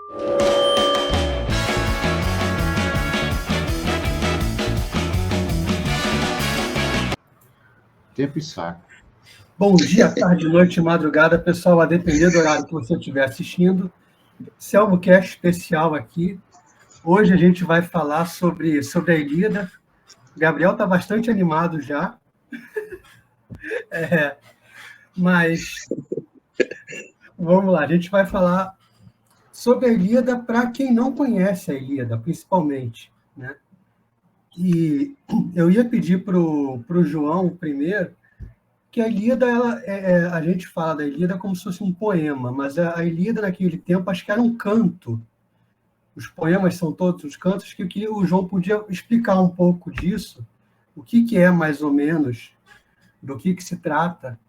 Tempo e saco. Bom dia, tarde, noite, madrugada, pessoal, a depender do horário que você estiver assistindo. Selmocast especial aqui. Hoje a gente vai falar sobre a Ilíada. O Gabriel está bastante animado já. Mas vamos lá, a gente vai falar sobre a Ilíada para quem não conhece a Ilíada, principalmente, né? E eu ia pedir para o João primeiro, que a Ilíada, a gente fala da Ilíada como se fosse um poema, mas a Ilíada naquele tempo acho que era um canto. Os poemas são todos os cantos, que o João podia explicar um pouco disso, o que é mais ou menos, do que se trata,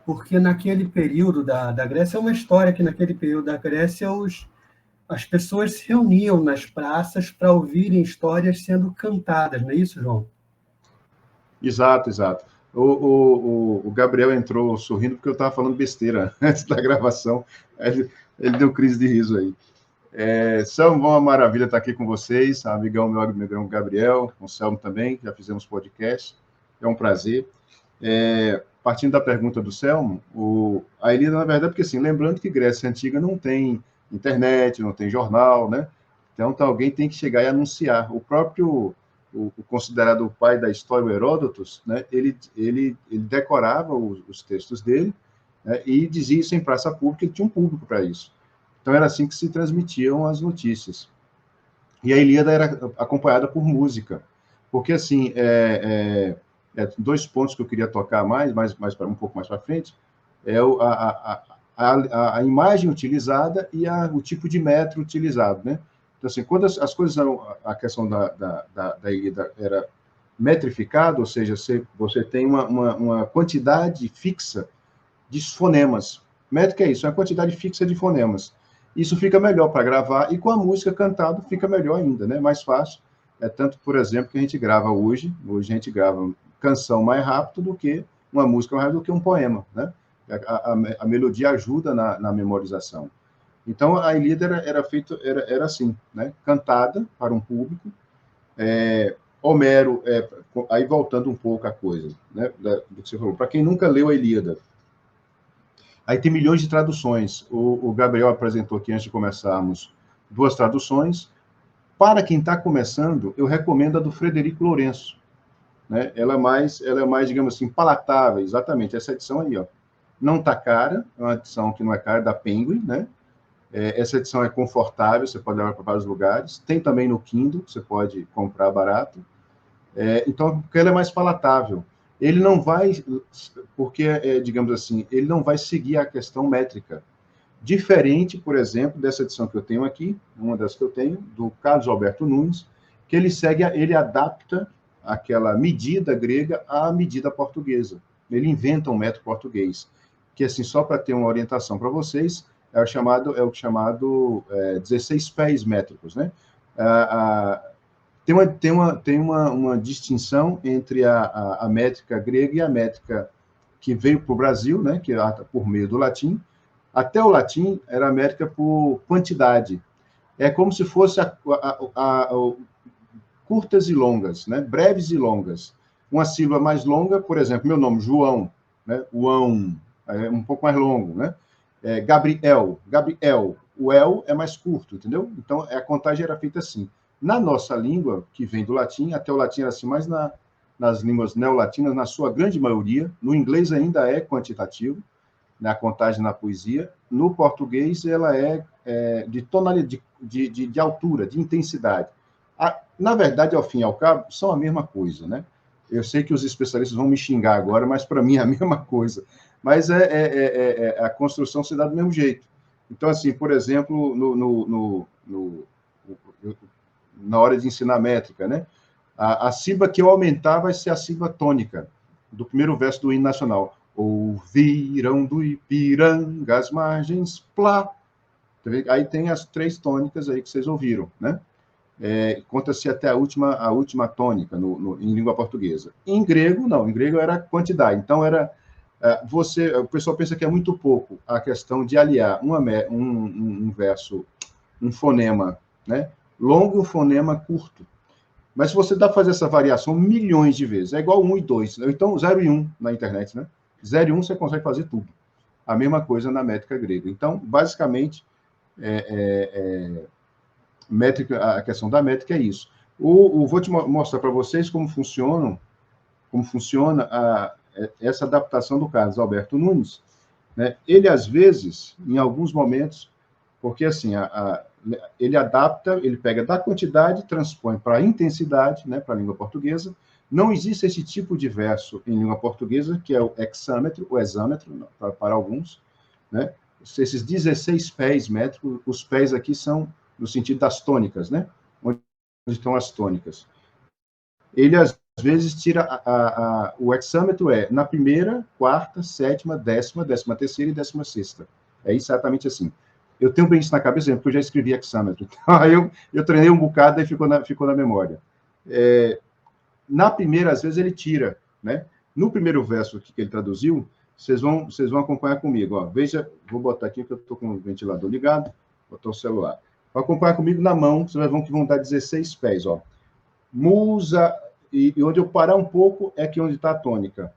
porque naquele período da Grécia, é uma história que naquele período da Grécia as pessoas se reuniam nas praças para ouvirem histórias sendo cantadas, não é isso, João? Exato, exato. O Gabriel entrou sorrindo porque eu estava falando besteira antes da gravação. Ele deu crise de riso aí. Selmo, uma maravilha estar aqui com vocês, meu amigão Gabriel, com o Selmo também, já fizemos podcast, é um prazer. Partindo da pergunta do Selmo, a Ilíada, na verdade, porque assim, lembrando que Grécia Antiga não tem internet, não tem jornal, né? Então alguém tem que chegar e anunciar. O próprio, o considerado o pai da história, o Heródoto, né? Ele decorava os textos dele, né? E dizia isso em praça pública, ele tinha um público para isso. Então, era assim que se transmitiam as notícias. E a Ilíada era acompanhada por música. Porque, assim, dois pontos que eu queria tocar um pouco mais para frente, a imagem utilizada e o tipo de metro utilizado, né? Então, assim, quando as coisas eram, a questão da Ilíada era metrificada, ou seja, você tem uma quantidade fixa de fonemas. Métrica é isso, é uma quantidade fixa de fonemas. Isso fica melhor para gravar, e com a música cantada fica melhor ainda, né? Mais fácil. Tanto, por exemplo, que a gente grava hoje a gente grava canção mais rápido do que uma música mais rápido do que um poema, né? A melodia ajuda na memorização. Então, a Ilíada era assim, né? Cantada para um público. Homero, aí voltando um pouco a coisa, né? Do que você falou, para quem nunca leu a Ilíada, aí tem milhões de traduções. O Gabriel apresentou aqui, antes de começarmos, 2 traduções. Para quem está começando, eu recomendo a do Frederico Lourenço, né? Ela é mais, digamos assim, palatável, exatamente. Essa edição aí, ó. Não está cara, é uma edição que não é cara, da Penguin, né? Essa edição é confortável, você pode levar para vários lugares. Tem também no Kindle, você pode comprar barato. Então, porque ela é mais palatável. Ele não vai, porque, digamos assim, ele não vai seguir a questão métrica. Diferente, por exemplo, dessa edição que eu tenho aqui, uma das que eu tenho, do Carlos Alberto Nunes, que ele adapta aquela medida grega à medida portuguesa. Ele inventa um método português, que, assim, só para ter uma orientação para vocês, é o chamado 16 pés métricos, né? Tem uma distinção entre a métrica grega e a métrica que veio para o Brasil, né, que é por meio do latim. Até o latim era a métrica por quantidade. É como se fosse curtas e longas, né, breves e longas. Uma sílaba mais longa, por exemplo, meu nome, João, né, Uão, é um pouco mais longo, né? Gabriel, o el é mais curto, entendeu? Então, a contagem era feita assim. Na nossa língua, que vem do latim, até o latim era assim, mas nas línguas neolatinas, na sua grande maioria, no inglês ainda é quantitativo, na contagem na poesia, no português ela é de tonalidade, de altura, de intensidade. Na verdade, ao fim e ao cabo, são a mesma coisa, né? Eu sei que os especialistas vão me xingar agora, mas para mim é a mesma coisa. Mas a construção se dá do mesmo jeito. Então, assim, por exemplo, na hora de ensinar métrica, né? A sílaba que eu aumentar vai ser a sílaba tônica do primeiro verso do hino nacional. Ouviram do Ipiranga as margens, plá. Aí tem as 3 tônicas aí que vocês ouviram, né? Conta-se até a última tônica em língua portuguesa. Em grego, não. Em grego era quantidade. Então, o pessoal pensa que é muito pouco a questão de aliar um verso, um fonema, né, longo e um fonema curto. Mas se você dá para fazer essa variação milhões de vezes, é igual 1 e 2, então 0 e 1 na internet, né? 0 e 1 você consegue fazer tudo. A mesma coisa na métrica grega. Então, basicamente, métrica, a questão da métrica é isso. Vou te mostrar para vocês como funciona essa adaptação do Carlos Alberto Nunes. Né? Ele, às vezes, em alguns momentos, porque assim, ele adapta, ele pega da quantidade, transpõe para a intensidade, né, para a língua portuguesa. Não existe esse tipo de verso em língua portuguesa, que é o hexâmetro, o exâmetro, para alguns. Né? Esses 16 pés métricos, os pés aqui são no sentido das tônicas, né? Onde estão as tônicas. Ele, às vezes, tira o hexâmetro na primeira, quarta, sétima, décima terceira e 16ª. É exatamente assim. Eu tenho bem isso na cabeça, porque eu já escrevi hexâmetro. Então, aí eu treinei um bocado e ficou na memória. Na primeira, às vezes, ele tira, né? No primeiro verso que ele traduziu, vocês vão acompanhar comigo. Ó. Veja, vou botar aqui que eu estou com o ventilador ligado, botar o celular. Vai acompanhar comigo na mão, vocês vão dar 16 pés. Ó. Musa, e onde eu parar um pouco é aqui onde está a tônica.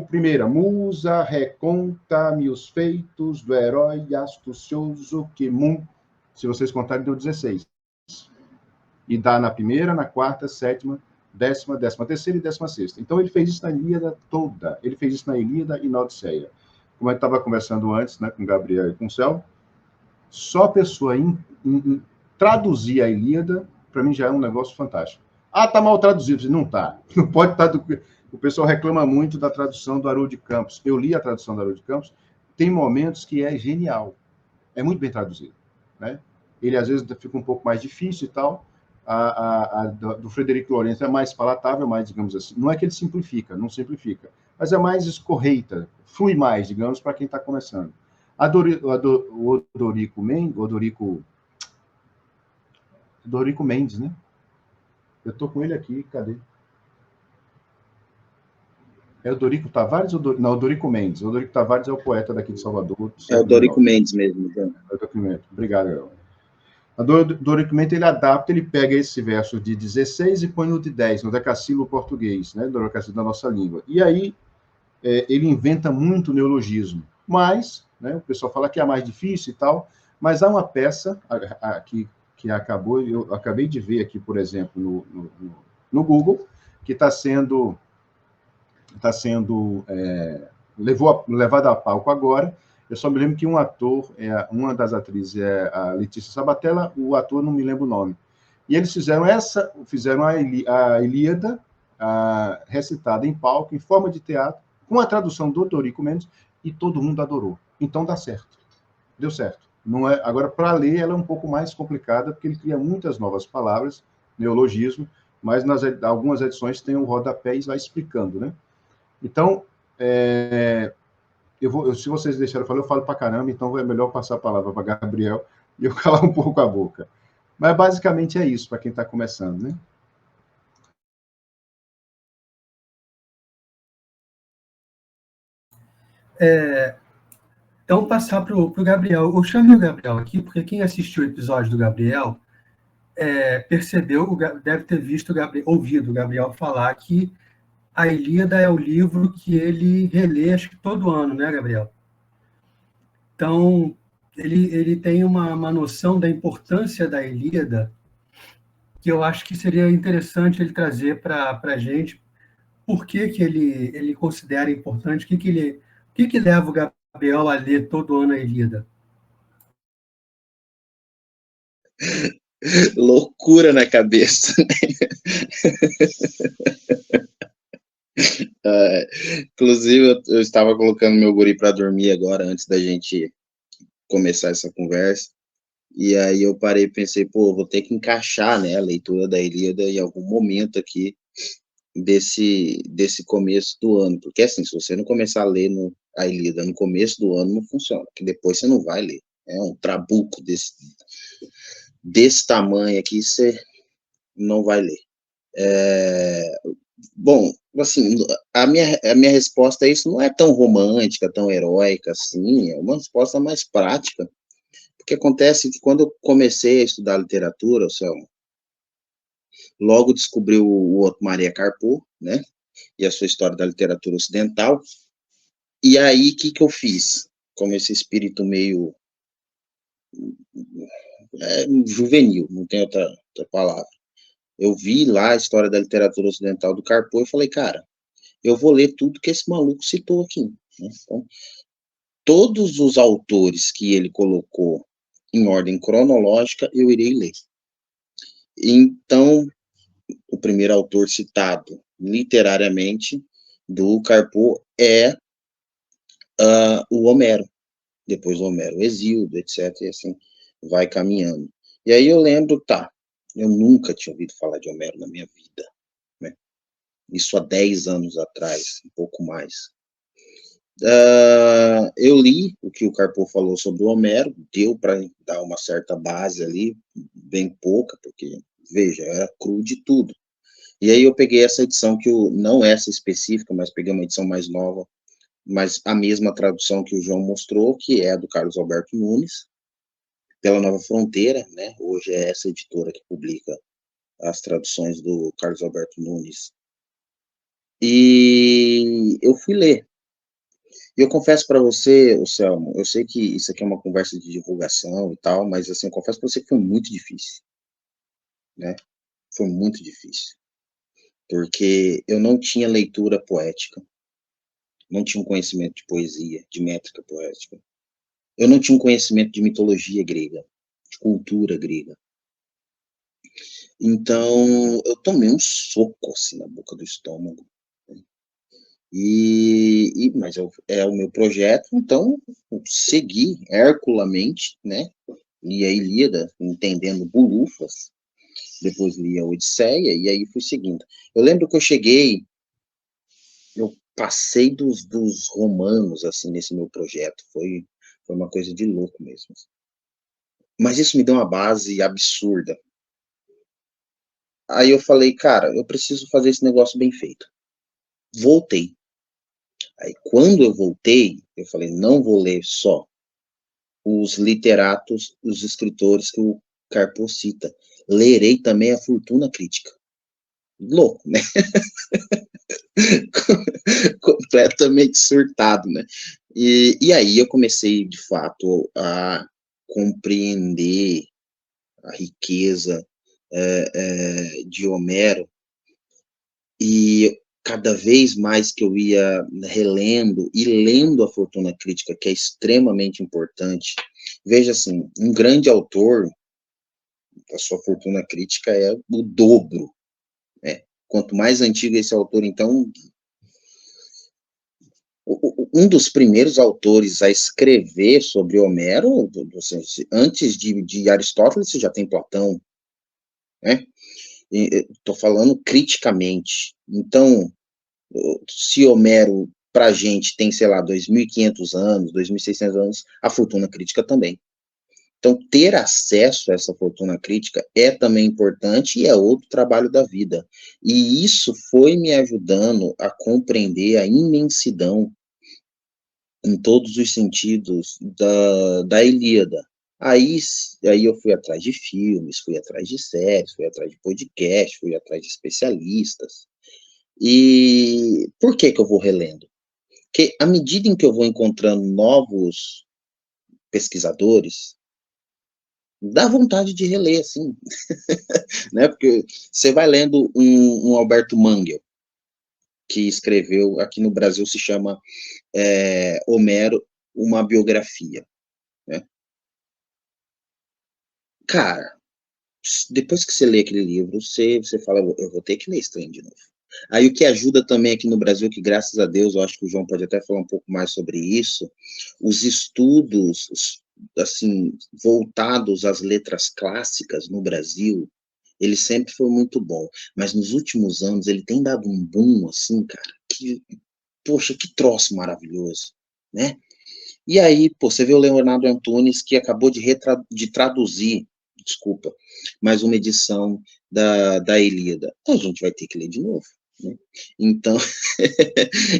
Primeira, musa reconta-me os feitos do herói astucioso que se vocês contarem, deu 16. E dá na primeira, na quarta, sétima, décima terceira e 16ª. Então, ele fez isso na Ilíada toda. Ele fez isso na Ilíada e na Odisseia. Como eu estava conversando antes, né, com o Gabriel e com o Céu, só a pessoa traduzir a Ilíada, para mim, já é um negócio fantástico. Ah, está mal traduzido. Não está. Não pode estar... O pessoal reclama muito da tradução do Haroldo de Campos. Eu li a tradução do Haroldo de Campos. Tem momentos que é genial. É muito bem traduzido. Né? Ele, às vezes, fica um pouco mais difícil e tal. A do Frederico Lourenço é mais palatável, mais, digamos assim, não é que ele simplifica, não simplifica, mas é mais escorreita, flui mais, digamos, para quem está começando. O Dorico Mendes, né? Eu estou com ele aqui, cadê? É o Dorico Tavares ou não, o Dorico Mendes. O Dorico Tavares é o poeta daqui de Salvador. É o Dorico Mendes mesmo. Então. É o Dorico Mendes. Obrigado, Gabriel. O Dorico Mendes, ele adapta, ele pega esse verso de 16 e põe no de 10, no decassílabo português, né, do decassílabo da nossa língua. E aí, ele inventa muito neologismo. Mas, né, o pessoal fala que é mais difícil e tal, mas há uma peça que acabou, eu acabei de ver aqui, por exemplo, no Google, que está sendo levado a palco agora. Eu só me lembro que um ator, uma das atrizes é a Letícia Sabatella, o ator não me lembro o nome. E eles fizeram a Ilíada recitada em palco, em forma de teatro, com a tradução do Dorico Mendes, e todo mundo adorou. Então dá certo. Deu certo. Não é, agora, para ler, ela é um pouco mais complicada, porque ele cria muitas novas palavras, neologismo, mas algumas edições tem o rodapé e vai explicando, né? Então, se vocês deixarem eu falar, eu falo para caramba, então é melhor passar a palavra para Gabriel e eu calar um pouco a boca. Mas basicamente é isso, para quem está começando, né? Então, passar para o Gabriel. Eu chamei o Gabriel aqui, porque quem assistiu o episódio do Gabriel percebeu, deve ter ouvido o Gabriel falar que a Ilíada é o livro que ele relê, acho que todo ano, né, Gabriel? Então, ele tem uma noção da importância da Ilíada, que eu acho que seria interessante ele trazer para a gente por que ele considera importante, o que leva o Gabriel a ler todo ano a Ilíada. Loucura na cabeça. Inclusive, eu estava colocando meu guri para dormir agora, antes da gente começar essa conversa, e aí eu parei e pensei, vou ter que encaixar, né, a leitura da Ilíada em algum momento aqui desse começo do ano, porque assim, se você não começar a ler a Ilíada no começo do ano, não funciona, porque depois você não vai ler, é um trabuco desse tamanho aqui, você não vai ler. Bom, assim, a minha resposta a isso não é tão romântica, tão heróica assim, é uma resposta mais prática, O que acontece é que quando eu comecei a estudar literatura, Selma, logo descobri o Otto Maria Carpo, né? E a sua história da literatura ocidental. E aí, o que eu fiz? Como esse espírito meio juvenil, não tem outra palavra. Eu vi lá a história da literatura ocidental do Carpo e falei, cara, eu vou ler tudo que esse maluco citou aqui. Né? Então, todos os autores que ele colocou em ordem cronológica, eu irei ler. Então, o primeiro autor citado literariamente do Carpo é o Homero. Depois o Homero, o Hesíodo, etc. E assim vai caminhando. E aí eu lembro, eu nunca tinha ouvido falar de Homero na minha vida. Né? Isso há 10 anos atrás, um pouco mais. Eu li o que o Carpo falou sobre o Homero, deu para dar uma certa base ali, bem pouca, porque, veja, era cru de tudo. E aí eu peguei essa edição, não essa específica, mas peguei uma edição mais nova, mas a mesma tradução que o João mostrou, que é a do Carlos Alberto Nunes, pela Nova Fronteira, né? Hoje é essa editora que publica as traduções do Carlos Alberto Nunes. E eu fui ler. E eu confesso para você, Selmo, eu sei que isso aqui é uma conversa de divulgação e tal, mas assim, eu confesso para você que foi muito difícil, né? Foi muito difícil. Porque eu não tinha leitura poética, não tinha um conhecimento de poesia, de métrica poética. Eu não tinha um conhecimento de mitologia grega, de cultura grega. Então, eu tomei um soco, assim, na boca do estômago. Mas é o meu projeto, então eu segui herculamente, né? Li a Ilíada, entendendo bulufas, depois li a Odisseia, e aí fui seguindo. Eu lembro que eu passei dos romanos, assim, nesse meu projeto, foi uma coisa de louco mesmo. Mas isso me deu uma base absurda. Aí eu falei, cara, eu preciso fazer esse negócio bem feito. Voltei. Aí, quando eu voltei, eu falei, não vou ler só os literatos, os escritores que o Carpo cita. Lerei também a Fortuna Crítica. Louco, né? Completamente surtado, né? E aí eu comecei, de fato, a compreender a riqueza de Homero, e cada vez mais que eu ia relendo e lendo a Fortuna Crítica, que é extremamente importante. Veja assim, um grande autor, a sua Fortuna Crítica é o dobro, né? Quanto mais antigo esse autor, então, um dos primeiros autores a escrever sobre Homero, antes de Aristóteles, você já tem Platão, né? Estou falando criticamente. Então, se Homero, para a gente, tem, sei lá, 2.500 anos, 2.600 anos, a Fortuna Crítica também. Então, ter acesso a essa fortuna crítica é também importante e é outro trabalho da vida. E isso foi me ajudando a compreender a imensidão, em todos os sentidos, da Ilíada. Aí eu fui atrás de filmes, fui atrás de séries, fui atrás de podcast, fui atrás de especialistas. E por que eu vou relendo? Porque à medida em que eu vou encontrando novos pesquisadores, dá vontade de reler, assim, né? Porque você vai lendo um Alberto Mangel, que escreveu, aqui no Brasil se chama Homero, uma biografia, né? Cara, depois que você lê aquele livro, você fala, eu vou ter que ler esse trem de novo. Aí o que ajuda também aqui no Brasil, que graças a Deus, eu acho que o João pode até falar um pouco mais sobre isso, os estudos, assim, voltados às letras clássicas no Brasil, ele sempre foi muito bom, mas nos últimos anos ele tem dado um boom, assim, cara, que, poxa, que troço maravilhoso, né? E aí, pô, você vê o Leonardo Antunes, que acabou de traduzir, desculpa, mais uma edição da Ilíada. A gente vai ter que ler de novo, né? Então,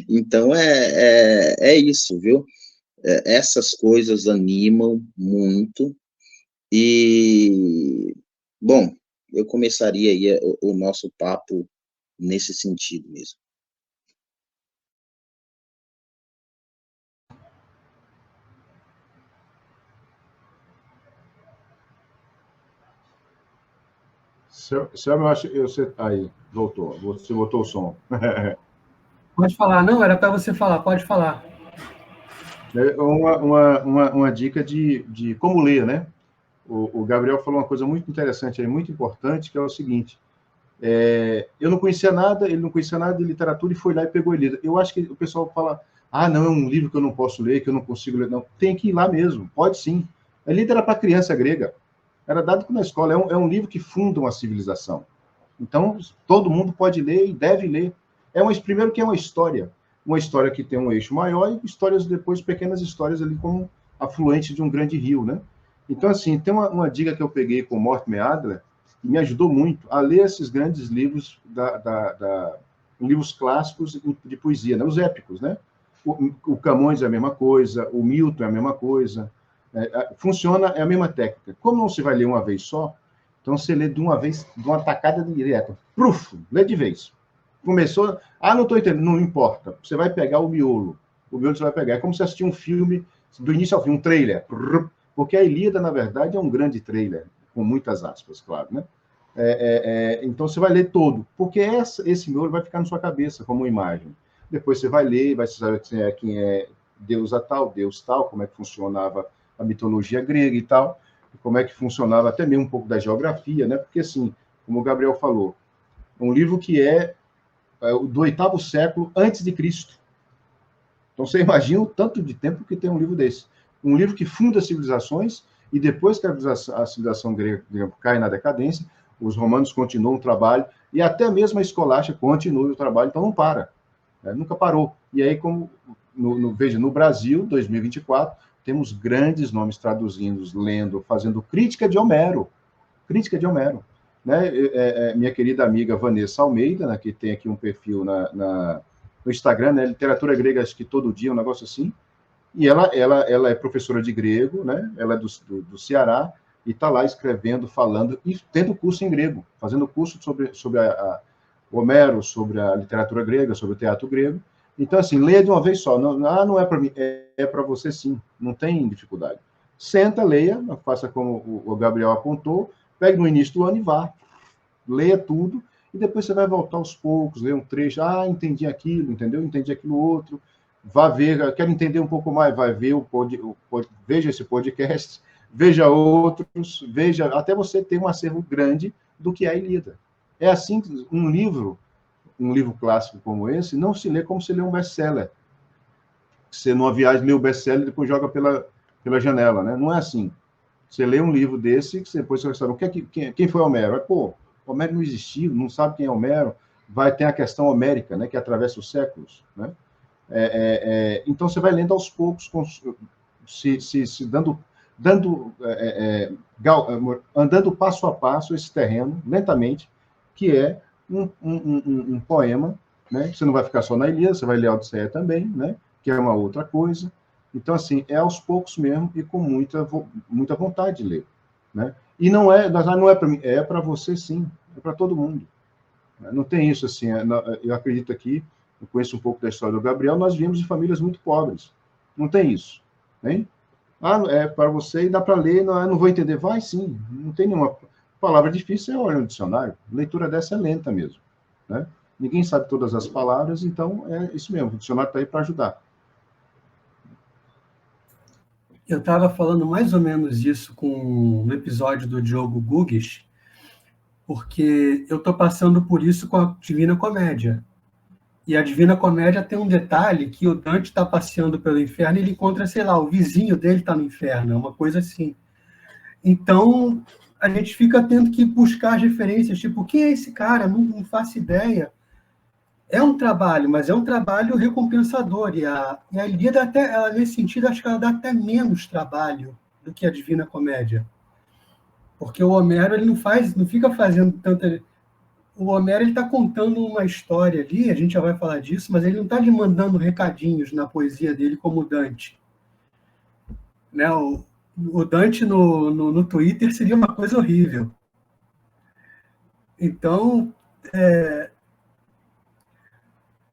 então é isso, viu? Essas coisas animam muito, E, bom, eu começaria aí o nosso papo nesse sentido mesmo. Eu acho, aí, voltou. Você botou o som. Pode falar. Não, era para você falar. Pode falar. Uma dica de como ler, né? O Gabriel falou uma coisa muito interessante aí, muito importante, que é o seguinte: eu não conhecia nada, ele não conhecia nada de literatura e foi lá e pegou ele. Eu acho que o pessoal fala, não, é um livro que eu não posso ler, que eu não consigo ler. Não, tem que ir lá mesmo, pode sim. A líder era para criança grega, era dado na escola, é um livro que funda uma civilização. Então, todo mundo pode ler e deve ler. Primeiro que é uma história que tem um eixo maior e histórias depois, pequenas histórias ali como afluente de um grande rio, né? Então, assim, tem uma dica que eu peguei com Mortimer Adler, que me ajudou muito a ler esses grandes livros, livros clássicos de poesia, né? Os épicos, né? O Camões é a mesma coisa, o Milton é a mesma coisa. Funciona, é a mesma técnica. Como não se vai ler uma vez só, então você lê de uma vez, de uma tacada direta. Pruf, lê de vez. Começou, não estou entendendo, não importa. Você vai pegar o miolo. O miolo você vai pegar. É como se assistir um filme, do início ao fim, um trailer. Porque a Ilíada, na verdade, é um grande trailer, com muitas aspas, claro, né? Então você vai ler todo, porque esse miolo vai ficar na sua cabeça como uma imagem. Depois você vai ler, vai saber quem é deusa tal, deus tal, como é que funcionava a mitologia grega e tal, como é que funcionava até mesmo um pouco da geografia, né? Porque, assim, como o Gabriel falou, um livro que é do 8º século antes de Cristo. Então, você imagina o tanto de tempo que tem um livro desse. Um livro que funda civilizações e depois que a civilização grega cai na decadência, os romanos continuam o trabalho e até mesmo a escolástica continua o trabalho, então não para. Nunca parou. E aí, como veja, no Brasil, 2024, temos grandes nomes traduzindo, lendo, fazendo crítica de Homero. Crítica de Homero. Né? Minha querida amiga Vanessa Almeida, né, que tem aqui um perfil no Instagram, né, literatura grega, acho que todo dia, um negócio assim, e ela é professora de grego, né, ela é do Ceará, e está lá escrevendo, falando, e tendo curso em grego, fazendo curso sobre Homero, sobre a literatura grega, sobre o teatro grego. Então, assim, leia de uma vez só. Não é para mim, é para você sim, não tem dificuldade. Senta, leia, faça como o Gabriel apontou, pegue no início do ano e vá. Leia tudo, e depois você vai voltar aos poucos, ler um trecho, entendi aquilo, entendeu? Entendi aquilo outro. Vá ver, quero entender um pouco mais, vai ver veja esse podcast, veja outros, veja, até você ter um acervo grande do que é a Ilíada. É assim que um livro clássico como esse, não se lê como se lê um best-seller. Você, numa viagem, lê o best-seller e depois joga pela janela, né? Não é assim. Você lê um livro desse, que depois você vai saber quem foi Homero. Homero não existiu, não sabe quem é Homero. Vai ter a questão homérica, né, que atravessa os séculos. Né? Então, você vai lendo aos poucos, andando passo a passo esse terreno, lentamente, que é um poema, né? Você não vai ficar só na Ilíada, você vai ler a Odisseia também, né? Que é uma outra coisa. Então, assim, é aos poucos mesmo e com muita vontade de ler, né? E não é para mim, é para você sim, é para todo mundo. Não tem isso assim, eu acredito aqui, eu conheço um pouco da história do Gabriel, nós viemos de famílias muito pobres. Não tem isso, hein? É para você e dá para ler, não vou entender. Vai sim, não tem nenhuma palavra difícil, você olha no dicionário. A leitura dessa é lenta mesmo, né? Ninguém sabe todas as palavras, então é isso mesmo, o dicionário está aí para ajudar. Eu estava falando mais ou menos isso no episódio do Diogo Gugues, porque eu estou passando por isso com a Divina Comédia. E a Divina Comédia tem um detalhe que o Dante está passeando pelo inferno e ele encontra, sei lá, o vizinho dele está no inferno, é uma coisa assim. Então, a gente fica tendo que buscar as referências, tipo, quem é esse cara? Não faço ideia. É um trabalho, mas é um trabalho recompensador. E a Ilíada, até, nesse sentido, acho que ela dá até menos trabalho do que a Divina Comédia. Porque o Homero ele não fica fazendo tanta... O Homero está contando uma história ali, a gente já vai falar disso, mas ele não está lhe mandando recadinhos na poesia dele como o Dante. Né? o Dante no Twitter seria uma coisa horrível. Então,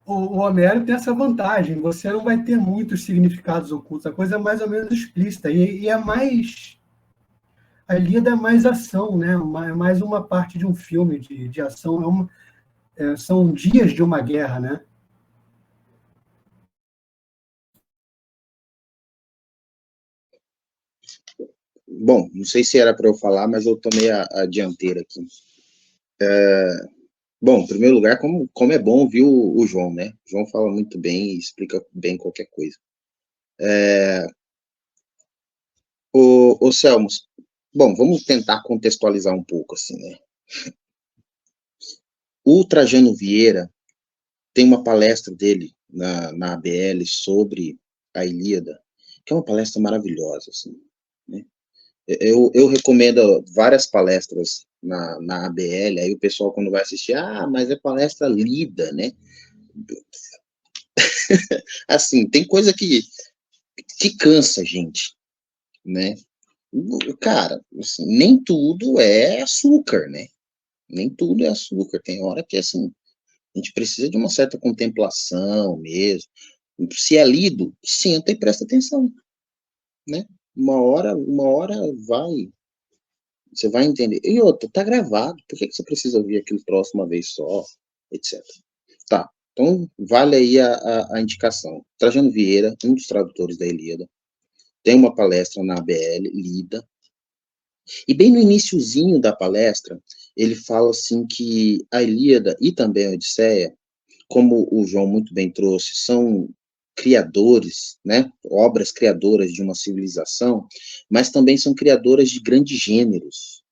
o Homero tem essa vantagem, você não vai ter muitos significados ocultos, a coisa é mais ou menos explícita, e é mais... A Ilíada é mais ação, né? É mais uma parte de um filme de ação, são dias de uma guerra, né? Bom, não sei se era para eu falar, mas eu tomei a dianteira aqui. Bom, em primeiro lugar, como é bom ouvir o João, né? O João fala muito bem e explica bem qualquer coisa. Ô Selmo, bom, vamos tentar contextualizar um pouco, assim, né? O Trajano Vieira tem uma palestra dele na ABL sobre a Ilíada, que é uma palestra maravilhosa, assim, né? Eu recomendo várias palestras na ABL, aí o pessoal quando vai assistir, mas é palestra lida, né? Assim, tem coisa que cansa a gente, né? Cara, assim, nem tudo é açúcar, né? Nem tudo é açúcar. Tem hora que, assim, a gente precisa de uma certa contemplação mesmo. Se é lido, senta e presta atenção, né? Uma hora você vai entender. E outra, tá gravado. Por que você precisa ouvir aquilo próximo uma vez só, etc. Tá. Então, vale aí a indicação. Trajano Vieira, um dos tradutores da Ilíada, tem uma palestra na ABL, lida, e bem no iniciozinho da palestra, ele fala assim que a Ilíada e também a Odisseia, como o João muito bem trouxe, são criadores, né, obras criadoras de uma civilização, mas também são criadoras de grandes gêneros,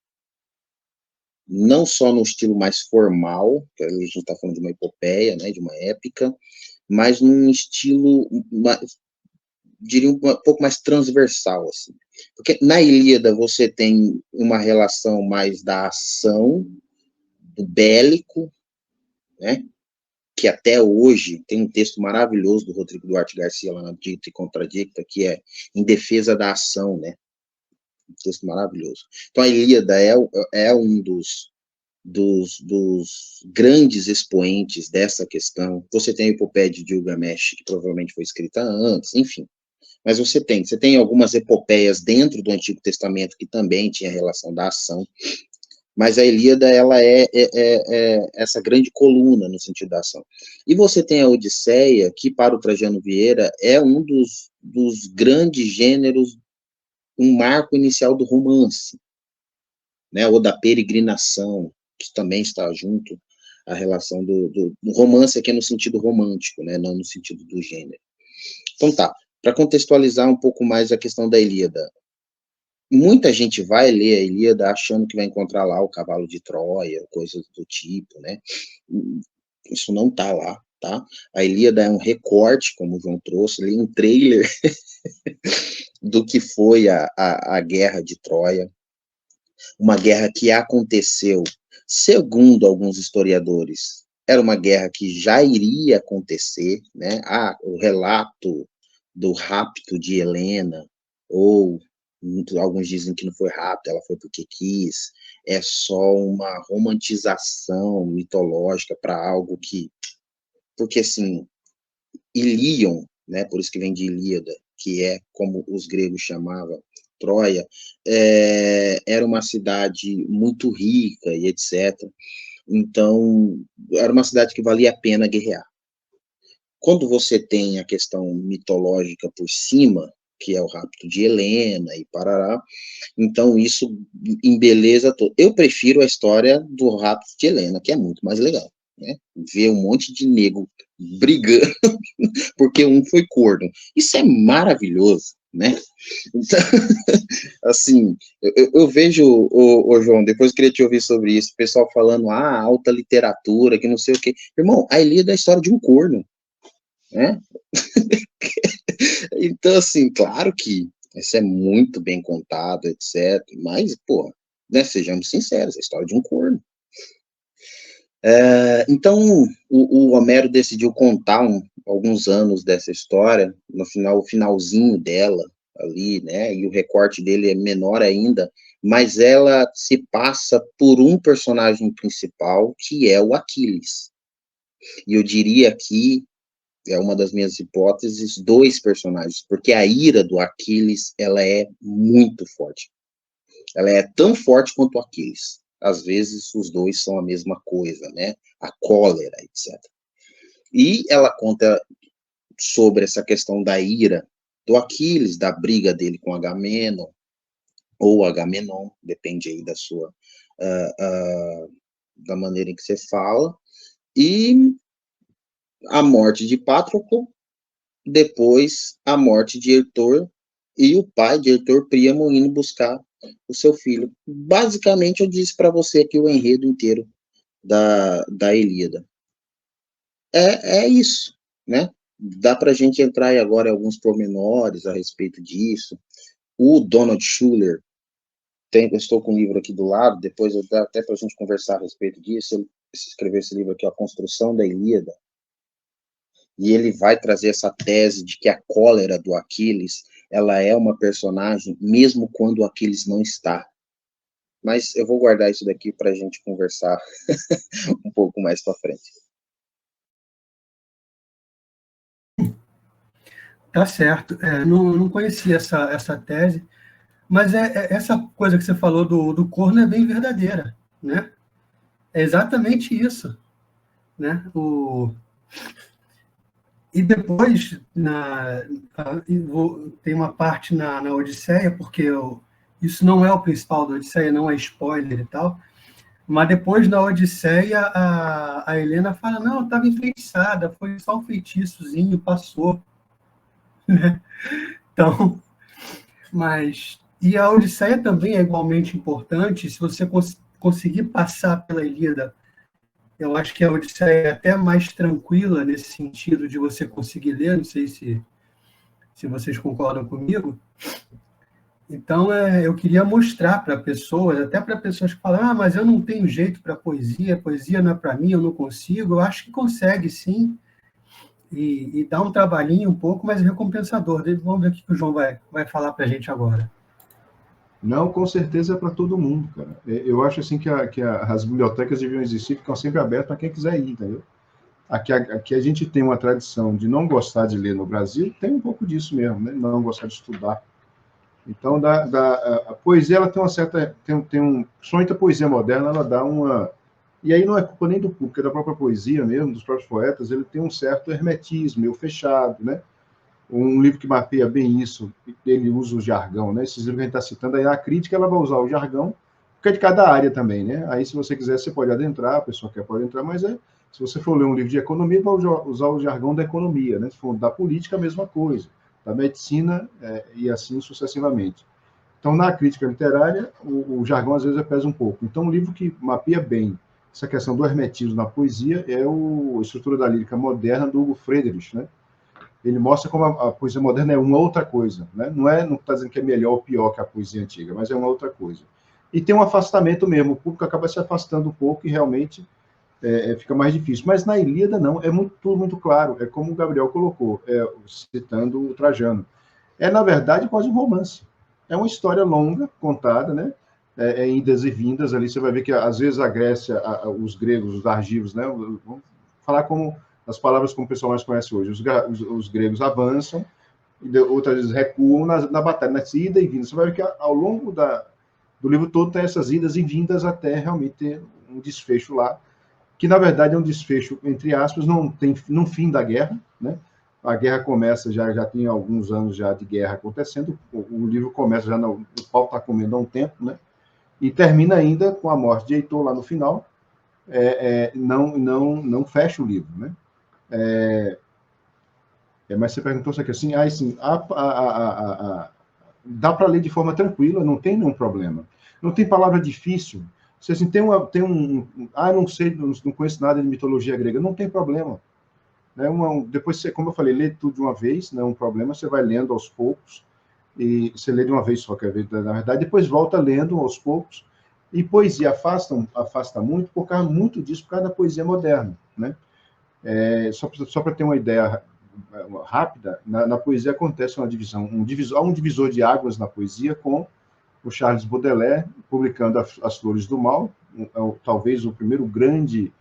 não só no estilo mais formal, que a gente está falando de uma epopeia, né, de uma épica, mas num estilo diria um pouco mais transversal, assim. Porque na Ilíada você tem uma relação mais da ação, do bélico, né? Que até hoje tem um texto maravilhoso do Rodrigo Duarte Garcia lá na Dita e Contradicta, que é Em Defesa da Ação, né? Um texto maravilhoso. Então a Ilíada é um dos grandes expoentes dessa questão. Você tem a epopeia de Gilgamesh, que provavelmente foi escrita antes, enfim. Mas você tem algumas epopeias dentro do Antigo Testamento que também tinha relação da ação, mas a Ilíada, ela é essa grande coluna no sentido da ação. E você tem a Odisseia, que para o Trajano Vieira é um dos grandes gêneros, um marco inicial do romance, né, ou da peregrinação, que também está junto à relação do romance aqui no sentido romântico, né, não no sentido do gênero. Então tá, para contextualizar um pouco mais a questão da Ilíada, muita gente vai ler a Ilíada achando que vai encontrar lá o cavalo de Troia, coisas do tipo, né? Isso não tá lá, tá? A Ilíada é um recorte, como o João trouxe, ali, um trailer do que foi a Guerra de Troia, uma guerra que aconteceu, segundo alguns historiadores, era uma guerra que já iria acontecer, né? O relato do rapto de Helena, ou alguns dizem que não foi rapto, ela foi porque quis, é só uma romantização mitológica para algo que, porque assim, Ilion, né, por isso que vem de Ilíada, que é como os gregos chamavam Troia, era uma cidade muito rica e etc. Então, era uma cidade que valia a pena guerrear. Quando você tem a questão mitológica por cima, que é o rapto de Helena e parará, então isso embeleza todo. Eu prefiro a história do rapto de Helena, que é muito mais legal, né? Ver um monte de nego brigando porque um foi corno. Isso é maravilhoso, né? Então, assim, eu vejo, João, depois eu queria te ouvir sobre isso, o pessoal falando, alta literatura, que não sei o quê. Irmão, a Ilíada é a história de um corno, né? Então, assim, claro que isso é muito bem contado, etc. Mas, pô, né, sejamos sinceros, é a história de um corno. Então, o Homero decidiu contar alguns anos dessa história, no final, o finalzinho dela, ali, né? E o recorte dele é menor ainda, mas ela se passa por um personagem principal, que é o Aquiles. E eu diria que é uma das minhas hipóteses, dois personagens, porque a ira do Aquiles, ela é muito forte. Ela é tão forte quanto o Aquiles. Às vezes, os dois são a mesma coisa, né? A cólera, etc. E ela conta sobre essa questão da ira do Aquiles, da briga dele com Agamenon, ou Agamenon, depende aí da sua, da maneira em que você fala, e a morte de Patroclo, depois a morte de Heitor e o pai de Heitor Príamo indo buscar o seu filho. Basicamente, eu disse para você aqui o enredo inteiro da Ilíada. É isso, né? Dá para a gente entrar agora em alguns pormenores a respeito disso. O Donald Schuller, eu estou com o livro aqui do lado, depois dá até para a gente conversar a respeito disso. Ele escreveu esse livro aqui, A Construção da Ilíada, e ele vai trazer essa tese de que a cólera do Aquiles, ela é uma personagem, mesmo quando o Aquiles não está. Mas eu vou guardar isso daqui para a gente conversar um pouco mais para frente. Tá certo. Não conhecia essa tese, mas essa coisa que você falou do corno é bem verdadeira, né? É exatamente isso, né? E depois, tem uma parte na Odisseia, porque isso não é o principal da Odisseia, não é spoiler e tal, mas depois na Odisseia a Helena fala, não, eu estava enfeitiçada, foi só um feitiçozinho, passou. Então, mas... E a Odisseia também é igualmente importante, se você conseguir passar pela Ilíada. Eu acho que a Odisseia é até mais tranquila nesse sentido de você conseguir ler, não sei se vocês concordam comigo. Então, eu queria mostrar para pessoas, até para pessoas que falam, mas eu não tenho jeito para poesia não é para mim, eu não consigo. Eu acho que consegue, sim, e dá um trabalhinho um pouco, mas recompensador. Vamos ver o que o João vai falar para a gente agora. Não, com certeza é para todo mundo, cara. Eu acho assim que as bibliotecas deviam existir, ficam sempre abertas para quem quiser ir, entendeu? Aqui a gente tem uma tradição de não gostar de ler no Brasil, tem um pouco disso mesmo, né? Não gostar de estudar. Então, a poesia, ela tem uma certa... Principalmente a poesia moderna, ela dá uma... E aí não é culpa nem do público, é da própria poesia mesmo, dos próprios poetas, ele tem um certo hermetismo, meio fechado, né? Um livro que mapeia bem isso, ele usa o jargão, né? Esses livros que a gente está citando, aí a crítica ela vai usar o jargão, porque é de cada área também, né? Aí, se você quiser, você pode adentrar, a pessoa quer pode entrar, mas se você for ler um livro de economia, vai usar o jargão da economia, né? Se for da política, a mesma coisa, da medicina e assim sucessivamente. Então, na crítica literária, o jargão às vezes pesa um pouco. Então, um livro que mapeia bem essa questão do hermetismo na poesia é a Estrutura da Lírica Moderna, do Hugo Friedrich, né? Ele mostra como a poesia moderna é uma outra coisa, né? Não está dizendo que é melhor ou pior que a poesia antiga, mas é uma outra coisa. E tem um afastamento mesmo, o público acaba se afastando um pouco e realmente fica mais difícil. Mas na Ilíada não, é tudo muito claro, é como o Gabriel colocou, citando o Trajano. Na verdade, quase um romance. É uma história longa, contada, né? Idas e vindas, ali você vai ver que às vezes a Grécia, os gregos, os argivos, né? Vamos falar como as palavras como o pessoal mais conhece hoje. Os gregos avançam, e outras vezes recuam na batalha, nessa ida e vinda. Você vai ver que ao longo do livro todo tem essas idas e vindas até realmente ter um desfecho lá, que na verdade é um desfecho, entre aspas, no fim da guerra, né? A guerra começa, já tem alguns anos já de guerra acontecendo, o livro começa o pau está comendo há um tempo, né? E termina ainda com a morte de Heitor lá no final, não fecha o livro, né? Mas você perguntou isso aqui assim, sim, dá para ler de forma tranquila, não tem nenhum problema. Não tem palavra difícil. Se assim, não sei, não conheço nada de mitologia grega, não tem problema. Né? Depois, como eu falei, lê tudo de uma vez, não é um problema, você vai lendo aos poucos, e você lê de uma vez só, quer ver, na verdade, depois volta lendo aos poucos, e poesia afasta muito, por causa muito disso, por causa da poesia moderna, né? Só para ter uma ideia rápida, na poesia acontece uma divisão, há um divisor de águas na poesia com o Charles Baudelaire, publicando As Flores do Mal, talvez o primeiro grande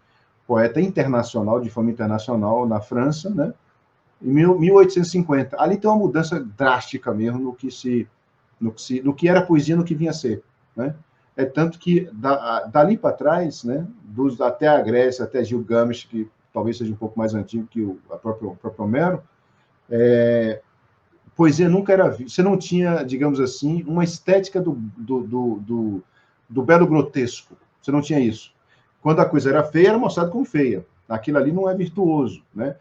poeta internacional, de fama internacional, na França, né? Em 1850. Ali tem uma mudança drástica mesmo no que era poesia, no que vinha a ser, né? É tanto que, dali para trás, né, até a Grécia, até Gilgamesh, que talvez seja um pouco mais antigo que o próprio Homero, poesia nunca era... Você não tinha, digamos assim, uma estética do belo grotesco. Você não tinha isso. Quando a coisa era feia, era mostrado como feia. Aquilo ali não é virtuoso, né?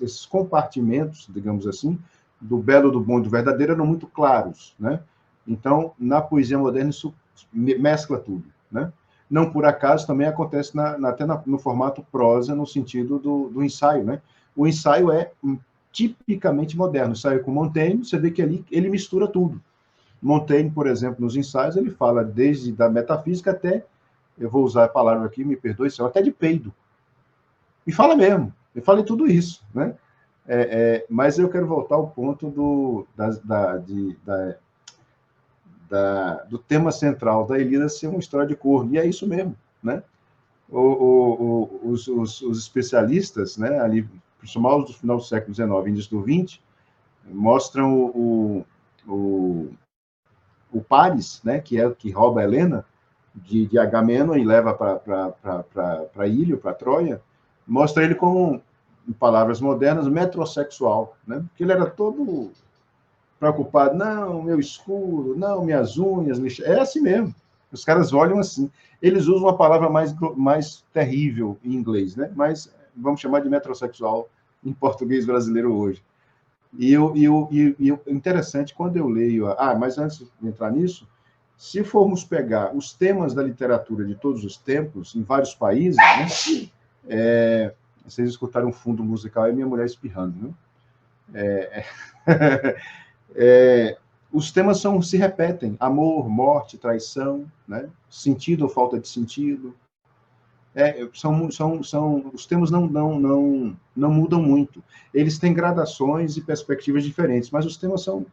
Esses compartimentos, digamos assim, do belo, do bom e do verdadeiro eram muito claros, né? Então, na poesia moderna, isso mescla tudo, né? Não por acaso também acontece até no formato prosa, no sentido do ensaio, né? O ensaio é tipicamente moderno. O ensaio com Montaigne, você vê que ali ele mistura tudo. Montaigne, por exemplo, nos ensaios, ele fala desde da metafísica até, eu vou usar a palavra aqui, me perdoe, até de peido. E fala mesmo, ele fala em tudo isso, né? Mas eu quero voltar ao ponto do tema central da Ilíada ser uma história de corno, e é isso mesmo, né? Os especialistas, né, ali, principalmente do final do século XIX, início do XX, mostram o Paris, né, que rouba a Helena de Agamenon e leva para Ílio, para Troia, mostra ele como, em palavras modernas, metrosexual, né? Porque ele era todo preocupado, não, meu escuro, não, minhas unhas, é assim mesmo. Os caras olham assim. Eles usam uma palavra mais terrível em inglês, né? Mas vamos chamar de metrosexual em português brasileiro hoje. E interessante, quando eu leio... mas antes de entrar nisso, se formos pegar os temas da literatura de todos os tempos, em vários países, né? Vocês escutaram um fundo musical e minha mulher espirrando, né? Os temas se repetem: amor, morte, traição, né? Sentido ou falta de sentido. Os temas não mudam muito. Eles têm gradações e perspectivas diferentes, mas os temas são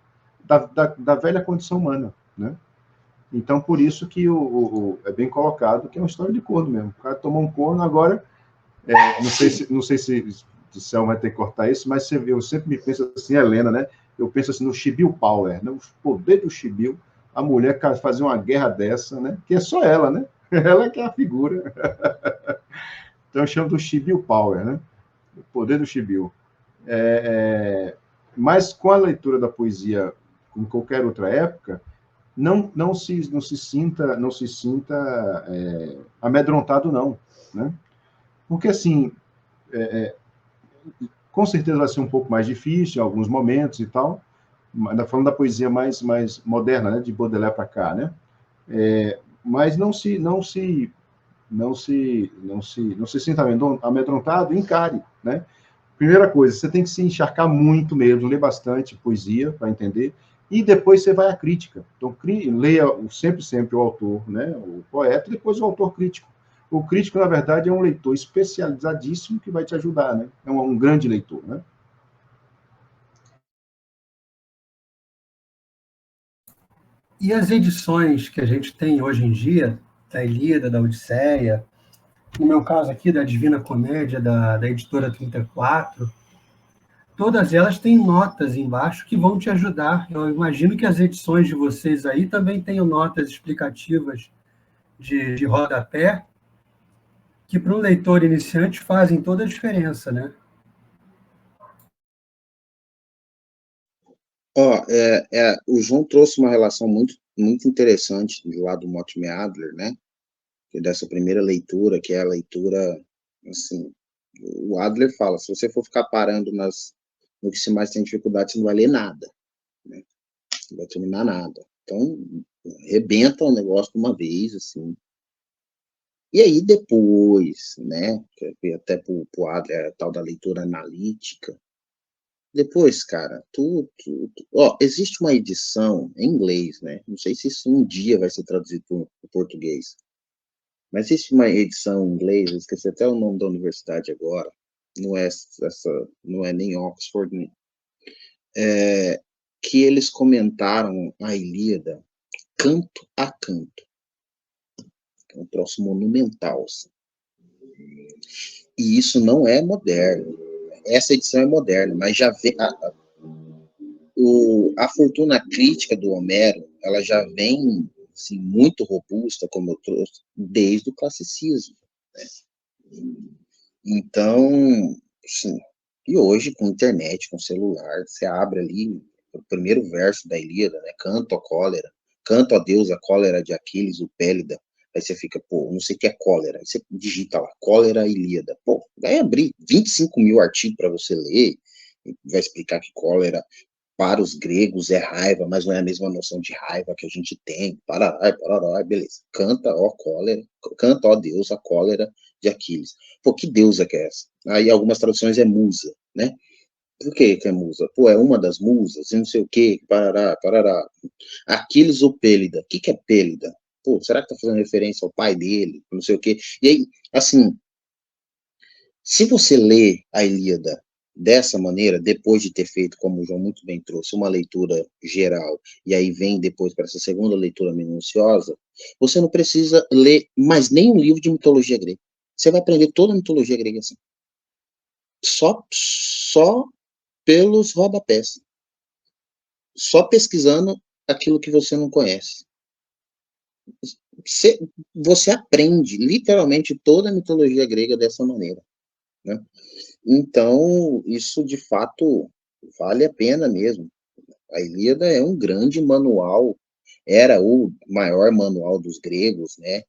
da velha condição humana, né? Então, por isso que é bem colocado que é uma história de corno mesmo. O cara tomou um corno, agora... não sei se o Céu vai ter que cortar isso, mas eu sempre me penso assim, Helena, né? Eu penso assim no Chibiu Power, né? O poder do Chibiu, a mulher fazer uma guerra dessa, né? Que é só ela, né? Ela que é a figura. Então eu chamo do Chibiu Power, né? O poder do Chibiu. Mas com a leitura da poesia, como qualquer outra época, não se sinta amedrontado, não, né? Porque, assim, com certeza vai ser um pouco mais difícil em alguns momentos e tal, falando da poesia mais moderna, né, de Baudelaire para cá, né? Mas não se sinta amedrontado, encare, né? Primeira coisa, você tem que se encharcar muito mesmo, ler bastante poesia para entender, e depois você vai à crítica. Então, leia sempre o autor, né, o poeta, e depois o autor crítico. O crítico, na verdade, é um leitor especializadíssimo que vai te ajudar, né? É um grande leitor, né? E as edições que a gente tem hoje em dia, da Ilíada, da Odisseia, no meu caso aqui, da Divina Comédia, da editora 34, todas elas têm notas embaixo que vão te ajudar. Eu imagino que as edições de vocês aí também tenham notas explicativas de rodapé, que para um leitor iniciante fazem toda a diferença, né? O João trouxe uma relação muito, muito interessante do lado do Mortimer Adler, né? Dessa primeira leitura, que é a leitura, assim, o Adler fala, se você for ficar parando no que se mais tem dificuldade, você não vai ler nada, né? Não vai terminar nada. Então, arrebenta o negócio de uma vez, assim. E aí depois, né, até pro Adler, a tal da leitura analítica, depois, cara, existe uma edição em inglês, né? Não sei se isso um dia vai ser traduzido para o português, mas existe uma edição em inglês, eu esqueci até o nome da universidade agora, não é nem Oxford, que eles comentaram a Ilíada canto a canto. É um troço monumental. Assim. E isso não é moderno. Essa edição é moderna, mas já vem a fortuna crítica do Homero, ela já vem assim, muito robusta, como eu trouxe, desde o classicismo. Né? Então, sim. E hoje, com internet, com celular, você abre ali o primeiro verso da Ilíada, né? Canto a cólera, canto a Deus a cólera de Aquiles, o Pélida. Aí você fica, pô, não sei o que é cólera. Aí você digita lá, cólera Ilíada. Pô, vai abrir 25 mil artigos para você ler, vai explicar que cólera para os gregos é raiva, mas não é a mesma noção de raiva que a gente tem. Parará, beleza. Canta, ó cólera, canta, ó Deus, a cólera de Aquiles. Pô, que deusa que é essa? Aí algumas traduções é musa, né? Por que é musa? Pô, é uma das musas, e não sei o que, parará. Aquiles ou Pélida? O que é Pélida? Pô, será que tá fazendo referência ao pai dele? Não sei o que. E aí, assim, se você lê a Ilíada dessa maneira, depois de ter feito, como o João muito bem trouxe, uma leitura geral, e aí vem depois para essa segunda leitura minuciosa, você não precisa ler mais nenhum livro de mitologia grega. Você vai aprender toda a mitologia grega assim. Só pelos rodapés. Só pesquisando aquilo que você não conhece. Você aprende literalmente toda a mitologia grega dessa maneira. Né? Então, isso de fato vale a pena mesmo. A Ilíada é um grande manual, era o maior manual dos gregos, né?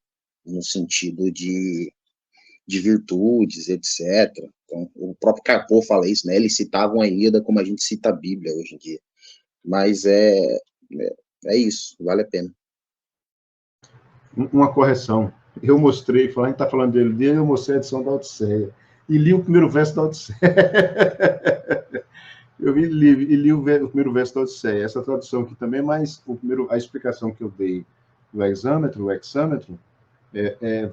No sentido de virtudes, etc. Então, o próprio Carpo fala isso, né? Eles citavam a Ilíada como a gente cita a Bíblia hoje em dia. Mas é isso, vale a pena. Uma correção. Eu mostrei, a gente está falando dele, eu mostrei a edição da Odisseia. E li o primeiro verso da Odisseia. Eu li o primeiro verso da Odisseia. Essa tradução aqui também, mas a explicação que eu dei do hexâmetro,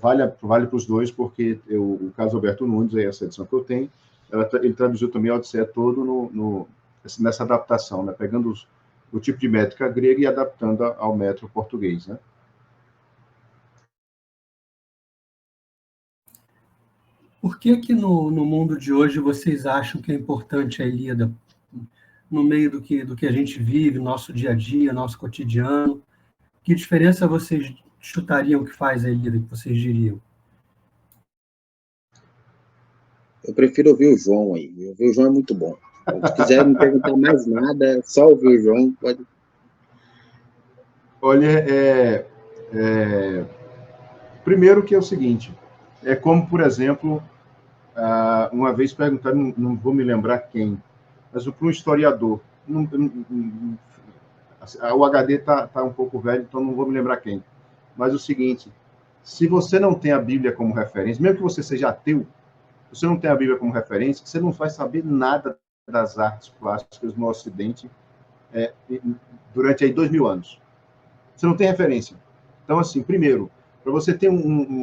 vale para os dois, porque o Carlos Alberto Nunes, essa edição que eu tenho, ele traduziu também a Odisseia todo nessa adaptação, né? Pegando o tipo de métrica grega e adaptando ao método português, né? Por que no mundo de hoje vocês acham que é importante a Ilíada no meio do que a gente vive, nosso dia a dia, nosso cotidiano? Que diferença vocês chutariam que faz a Ilíada, que vocês diriam? Eu prefiro ouvir o João aí. Ouvir o João é muito bom. Se quiser me perguntar mais nada, só ouvir o João pode. Olha, primeiro que é o seguinte, é como, por exemplo, uma vez perguntaram, não vou me lembrar quem, mas para um historiador, o HD está um pouco velho, então não vou me lembrar quem, mas o seguinte, se você não tem a Bíblia como referência, mesmo que você seja ateu, se você não tem a Bíblia como referência, você não vai saber nada das artes plásticas no Ocidente durante aí 2000 anos. Você não tem referência. Então, assim, primeiro, para você ter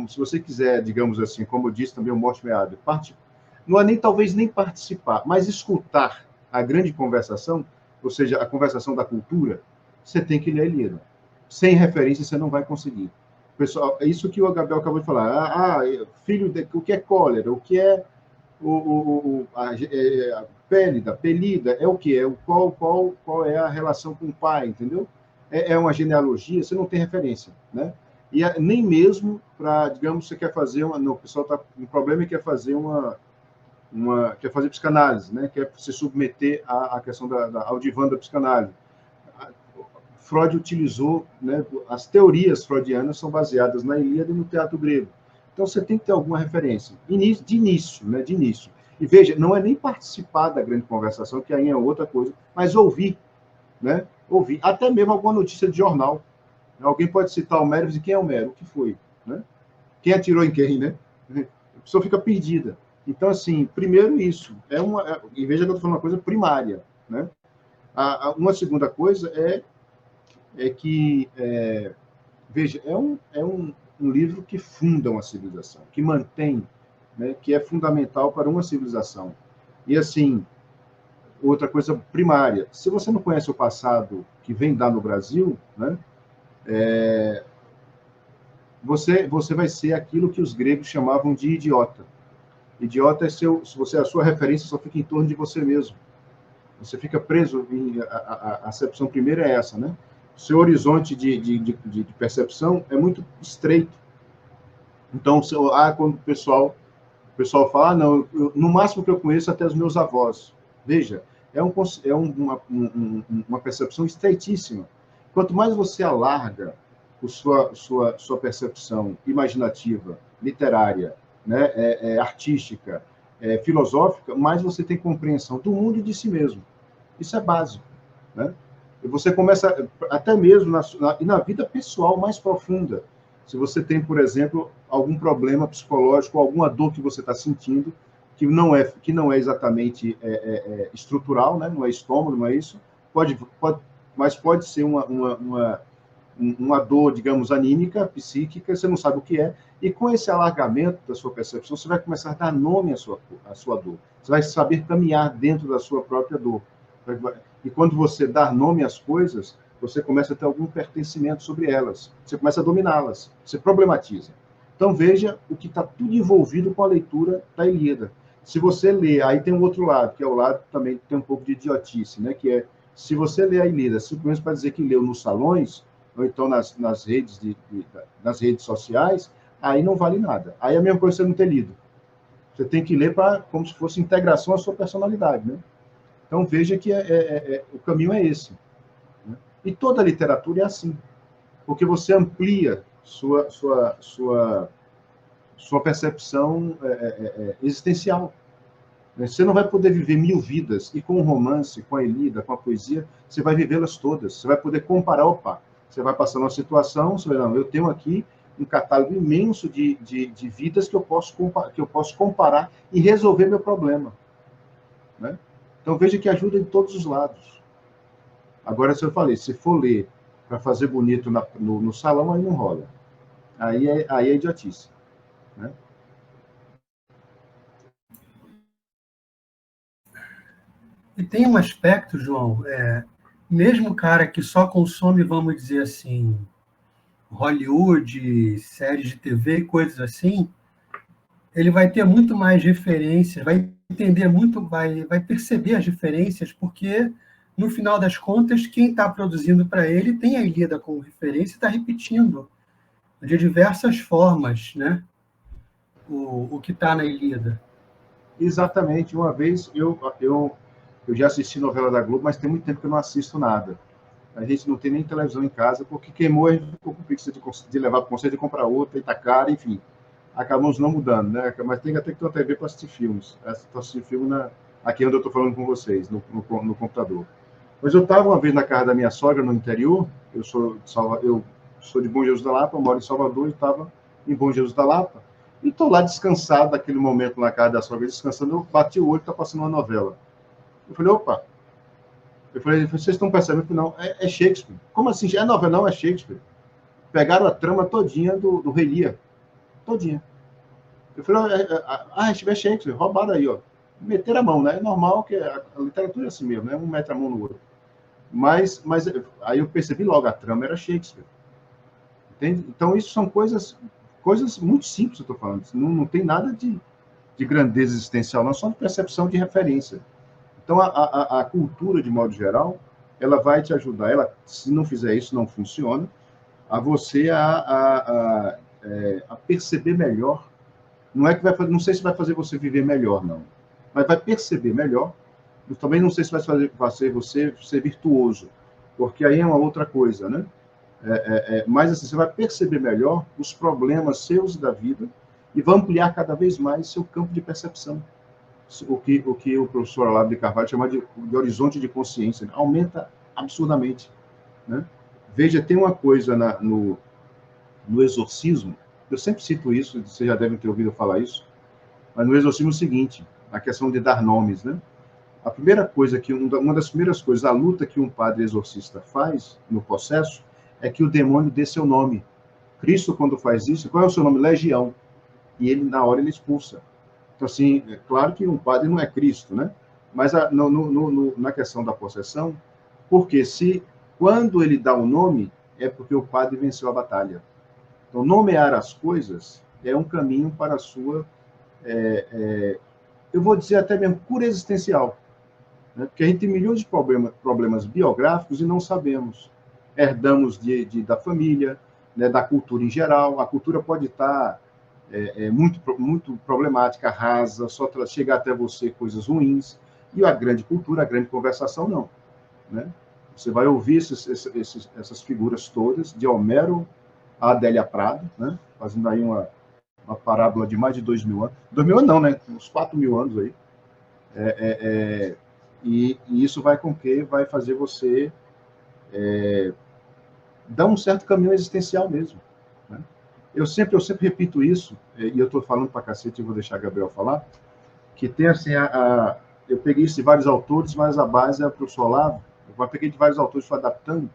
se você quiser, digamos assim, como eu disse também o Morte Meado, não é talvez nem participar, mas escutar a grande conversação, ou seja, a conversação da cultura, você tem que ler a Ilíada. Sem referência, você não vai conseguir. Pessoal, é isso que o Gabriel acabou de falar. O que é cólera? O que é a Pélida? Pelida é o que? Qual é a relação com o pai, entendeu? É uma genealogia, você não tem referência, né? E nem mesmo para, digamos, você quer fazer o pessoal está com um problema e quer fazer quer fazer psicanálise, né? Quer se submeter à questão ao divã da psicanálise. Freud utilizou, né? As teorias freudianas são baseadas na Ilíada e no teatro grego. Então você tem que ter alguma referência de início, né? De início. E veja, não é nem participar da grande conversação, que aí é outra coisa, mas ouvir, né? Ouvir, até mesmo alguma notícia de jornal. Alguém pode citar o Homero e dizer quem é Homero, o que foi, né? Quem atirou em quem, né? A pessoa fica perdida. Então, assim, primeiro isso, e veja que eu estou falando uma coisa primária, né? Uma segunda coisa é que, veja, é um livro que funda uma civilização, que mantém né, que é fundamental para uma civilização. E, assim, outra coisa primária, se você não conhece o passado que vem dar no Brasil, né, você vai ser aquilo que os gregos chamavam de idiota. Idiota é se a sua referência só fica em torno de você mesmo. Você fica preso, a acepção primeira é essa, né? O seu horizonte de percepção é muito estreito. Então, quando o pessoal fala, não, no máximo que eu conheço até os meus avós. Veja, uma percepção estreitíssima. Quanto mais você alarga sua percepção imaginativa, literária, né, artística, filosófica, mais você tem compreensão do mundo e de si mesmo. Isso é básico, né? E você começa, até mesmo na vida pessoal mais profunda, se você tem, por exemplo, algum problema psicológico, alguma dor que você está sentindo, que não é exatamente estrutural, né? Não é estômago, não é isso, mas pode ser uma dor, digamos, anímica, psíquica, você não sabe o que é, e com esse alargamento da sua percepção, você vai começar a dar nome à sua dor. Você vai saber caminhar dentro da sua própria dor. E quando você dá nome às coisas, você começa a ter algum pertencimento sobre elas. Você começa a dominá-las. Você problematiza. Então, veja o que está tudo envolvido com a leitura da Ilíada. Se você lê, aí tem um outro lado, que é o lado também que tem um pouco de idiotice, né? Que é, se você lê a Ilíada simplesmente para dizer que leu nos salões, ou então nas redes sociais, aí não vale nada. Aí é a mesma coisa que você não ter lido. Você tem que ler como se fosse integração à sua personalidade, né? Então, veja que o caminho é esse. Né? E toda a literatura é assim, porque você amplia sua percepção existencial. Você não vai poder viver 1000 vidas, e com o romance, com a Ilíada, com a poesia, você vai vivê-las todas. Você vai poder comparar, você vai passando uma situação, você vai, não, eu tenho aqui um catálogo imenso de vidas que eu posso comparar e resolver meu problema. Né? Então, veja que ajuda em todos os lados. Agora, se eu falei, se for ler para fazer bonito no salão, aí não rola. Aí é idiotice. Né? E tem um aspecto, João, mesmo o cara que só consome, vamos dizer assim, Hollywood, séries de TV, coisas assim, ele vai ter muito mais referências, vai entender muito, vai perceber as diferenças, porque, no final das contas, quem está produzindo para ele tem a Ilíada como referência e está repetindo de diversas formas, né? O que está na Ilíada. Exatamente. Uma vez eu já assisti novela da Globo, mas tem muito tempo que eu não assisto nada. A gente não tem nem televisão em casa, porque queimou, a gente ficou com preguiça de levar para o conselho, de comprar outra, e tá caro, enfim. Acabamos não mudando, né? Mas tem até que ter uma TV para assistir filmes. Para assistir filme aqui onde eu estou falando com vocês, no computador. Mas eu estava uma vez na casa da minha sogra, no interior, eu sou de Bom Jesus da Lapa, eu moro em Salvador, e estava em Bom Jesus da Lapa, e estou lá descansado, naquele momento na casa da sogra, descansando, eu bati o olho, está passando uma novela. Eu falei, opa. Eu falei, vocês estão percebendo que não, é Shakespeare. Como assim? É novela? Não, é Shakespeare. Pegaram a trama todinha do Rei Lear. Todinha. Eu falei, é Shakespeare, roubaram aí, ó. Meteram a mão, né? É normal que a literatura é assim mesmo, né? Um mete a mão no outro. Mas aí eu percebi logo, a trama era Shakespeare. Entende? Então, isso são coisas muito simples, eu estou falando. Não tem nada de grandeza existencial, não, só de percepção de referência. Então, a cultura, de modo geral, ela vai te ajudar, se não fizer isso, não funciona, a você a perceber melhor. Não sei se vai fazer você viver melhor, não, mas vai perceber melhor. Eu também não sei se vai fazer você ser virtuoso, porque aí é uma outra coisa, né? Mas assim, você vai perceber melhor os problemas seus e da vida e vai ampliar cada vez mais seu campo de percepção. O que o professor Olavo de Carvalho chama de horizonte de consciência, né? Aumenta absurdamente. Né? Veja, tem uma coisa no exorcismo, eu sempre cito isso, vocês já devem ter ouvido falar isso, mas no exorcismo é o seguinte, a questão de dar nomes, né? A primeira coisa uma das primeiras coisas, a luta que um padre exorcista faz no processo, é que o demônio dê seu nome. Cristo, quando faz isso, qual é o seu nome? Legião. E ele, na hora, ele expulsa. Então, assim, é claro que um padre não é Cristo, né? Mas na questão da possessão, porque quando ele dá o nome, é porque o padre venceu a batalha. Então, nomear as coisas é um caminho para a sua, eu vou dizer até mesmo, cura existencial. Né? Porque a gente tem milhões de problemas biográficos e não sabemos. Herdamos da família, né, da cultura em geral. A cultura pode estar muito problemática, rasa, só chegar até você coisas ruins. E a grande cultura, a grande conversação, não. Né? Você vai ouvir essas figuras todas, de Homero a Adélia Prado, né? Fazendo aí uma parábola de mais de 2.000 anos. 2.000 anos não, né? Uns 4.000 anos aí. E isso vai com que vai fazer você dar um certo caminho existencial mesmo. Né? Eu sempre repito isso, e eu estou falando para cacete, e vou deixar a Gabriel falar, que tem assim, eu peguei isso de vários autores, mas a base é para o Solavo. Eu peguei de vários autores, fui adaptando,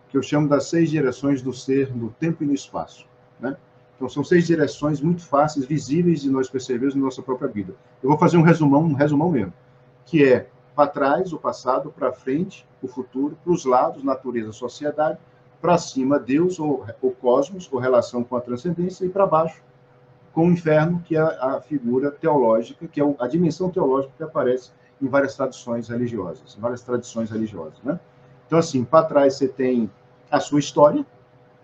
que eu chamo das 6 direções do ser, no tempo e no espaço. Né? Então, são 6 direções muito fáceis, visíveis de nós percebermos na nossa própria vida. Eu vou fazer um resumão mesmo, que é para trás, o passado, para frente, o futuro, para os lados, natureza, sociedade, para cima, Deus, ou o cosmos, ou relação com a transcendência, e para baixo, com o inferno, que é a figura teológica, que é a dimensão teológica que aparece em várias tradições religiosas, em várias tradições religiosas. Né? Então, assim, para trás você tem a sua história,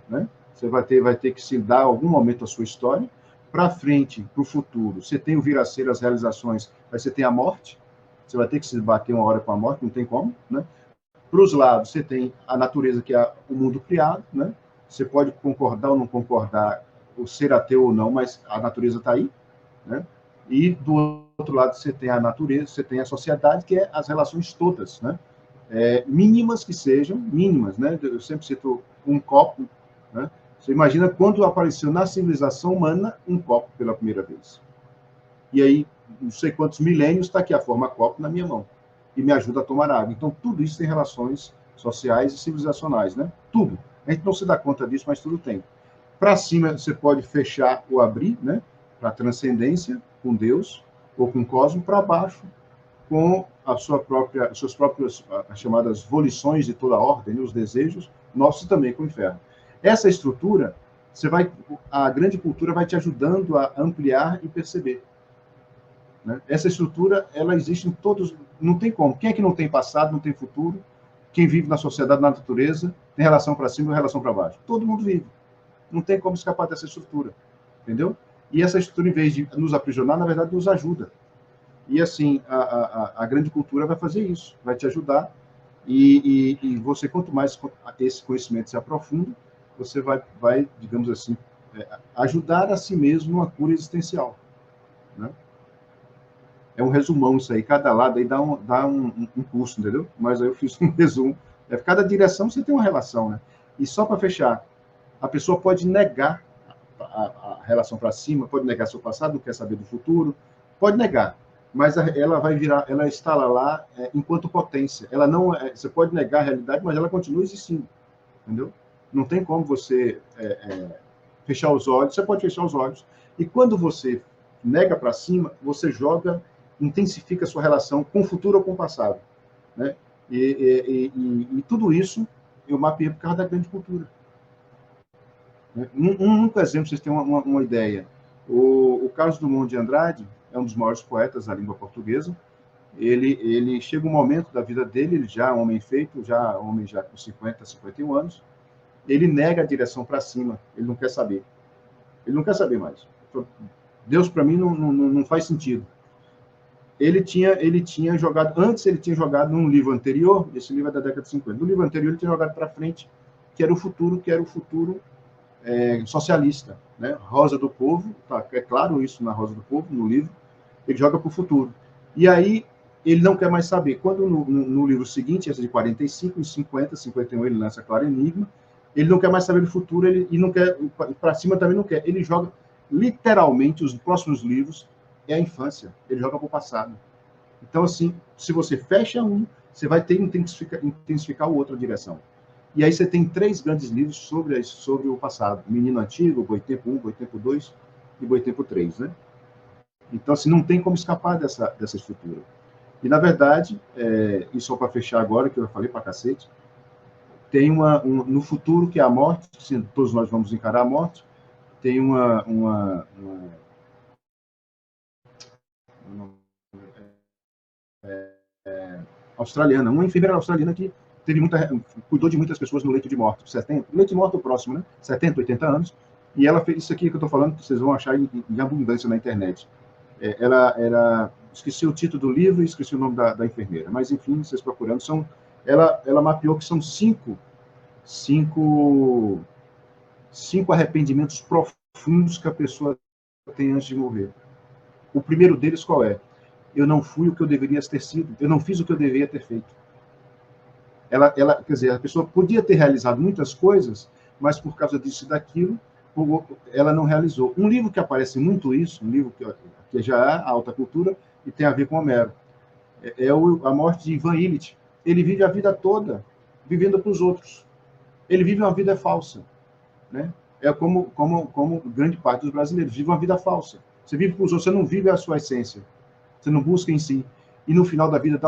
né? Você vai ter que se dar algum momento a sua história. Para frente, para o futuro, você tem o vir a ser, as realizações, aí você tem a morte, você vai ter que se bater uma hora com a morte, não tem como. Né? Para os lados, você tem a natureza, que é o mundo criado, né? Você pode concordar ou não concordar, ou ser ateu ou não, mas a natureza está aí. Né? E do outro lado, você tem a natureza, você tem a sociedade, que é as relações todas, né? Mínimas que sejam, mínimas, né? Eu sempre cito um copo, né? Você imagina quando apareceu na civilização humana um copo pela primeira vez. E aí, não sei quantos milênios, está aqui a forma copo na minha mão. E me ajuda a tomar água. Então, tudo isso tem relações sociais e civilizacionais, né? Tudo. A gente não se dá conta disso, mas tudo tem. Para cima, você pode fechar ou abrir, né? Para a transcendência, com Deus, ou com o cosmos. Para baixo, com as suas próprias as chamadas volições de toda a ordem, os desejos, nossos também com o inferno. Essa estrutura, a grande cultura vai te ajudando a ampliar e perceber. Né? Essa estrutura, ela existe em todos, não tem como. Quem é que não tem passado, não tem futuro? Quem vive na sociedade, na natureza, tem relação para cima e relação para baixo. Todo mundo vive. Não tem como escapar dessa estrutura. Entendeu? E essa estrutura, em vez de nos aprisionar, na verdade, nos ajuda. E, assim, a grande cultura vai fazer isso, vai te ajudar. E você, quanto mais esse conhecimento se aprofunda, você vai digamos assim, ajudar a si mesmo numa cura existencial. Né? É um resumão isso aí, cada lado aí dá um curso, entendeu? Mas aí eu fiz um resumo. Cada direção você tem uma relação, né? E só para fechar, a pessoa pode negar a relação para cima, pode negar seu passado, não quer saber do futuro, pode negar, mas ela vai virar, ela está lá enquanto potência. Ela não, você pode negar a realidade, mas ela continua existindo, entendeu? Não tem como você fechar os olhos. Você pode fechar os olhos e quando você nega para cima, você intensifica a sua relação com o futuro ou com o passado, né? E tudo isso eu mapeei por causa da grande cultura. Um único exemplo, vocês têm uma ideia. O Carlos Drummond de Andrade é um dos maiores poetas da língua portuguesa. Ele chega um momento da vida dele, ele já é um homem feito, homem já com 50, 51 anos, ele nega a direção para cima, ele não quer saber. Ele não quer saber mais. Deus, para mim, não faz sentido. Ele tinha jogado, antes ele tinha jogado num livro anterior, esse livro é da década de 50, no livro anterior ele tinha jogado para frente, que era o futuro socialista, né? Rosa do Povo, tá, é claro isso na Rosa do Povo, no livro, ele joga para o futuro. E aí ele não quer mais saber. Quando no livro seguinte, esse de 45, em 50, 51, ele lança Claro Enigma, ele não quer mais saber do futuro, e não quer, para cima também não quer. Ele joga, literalmente, os próximos livros é a infância, ele joga para o passado. Então, assim, se você fecha um, você vai ter que intensificar o outro direção. E aí você tem 3 grandes livros sobre o passado. Menino Antigo, Boitempo I, Boitempo II e Boitempo III, né? Então, assim, não tem como escapar dessa estrutura. E, na verdade, e só para fechar agora, que eu falei para cacete, tem no futuro, que é a morte, assim, todos nós vamos encarar a morte, tem uma australiana, uma enfermeira australiana que cuidou de muitas pessoas no leito de morte, 70, leito de morte próximo, né? 70, 80 anos, e ela fez isso aqui que eu estou falando, que vocês vão achar em abundância na internet. Esqueci o título do livro e esqueci o nome da enfermeira, mas enfim, vocês procurando, ela mapeou que são cinco arrependimentos profundos que a pessoa tem antes de morrer. O primeiro deles qual é? Eu não fui o que eu deveria ter sido, eu não fiz o que eu deveria ter feito. Quer dizer, a pessoa podia ter realizado muitas coisas, mas por causa disso e daquilo, ela não realizou. Um livro que aparece muito isso, um livro que já é a alta cultura e tem a ver com Homero, A Morte de Ivan Illich. Ele vive a vida toda vivendo para os outros. Ele vive uma vida falsa, né? É como grande parte dos brasileiros vive uma vida falsa. Você vive para os outros, você não vive a sua essência. Você não busca em si. E no final da vida,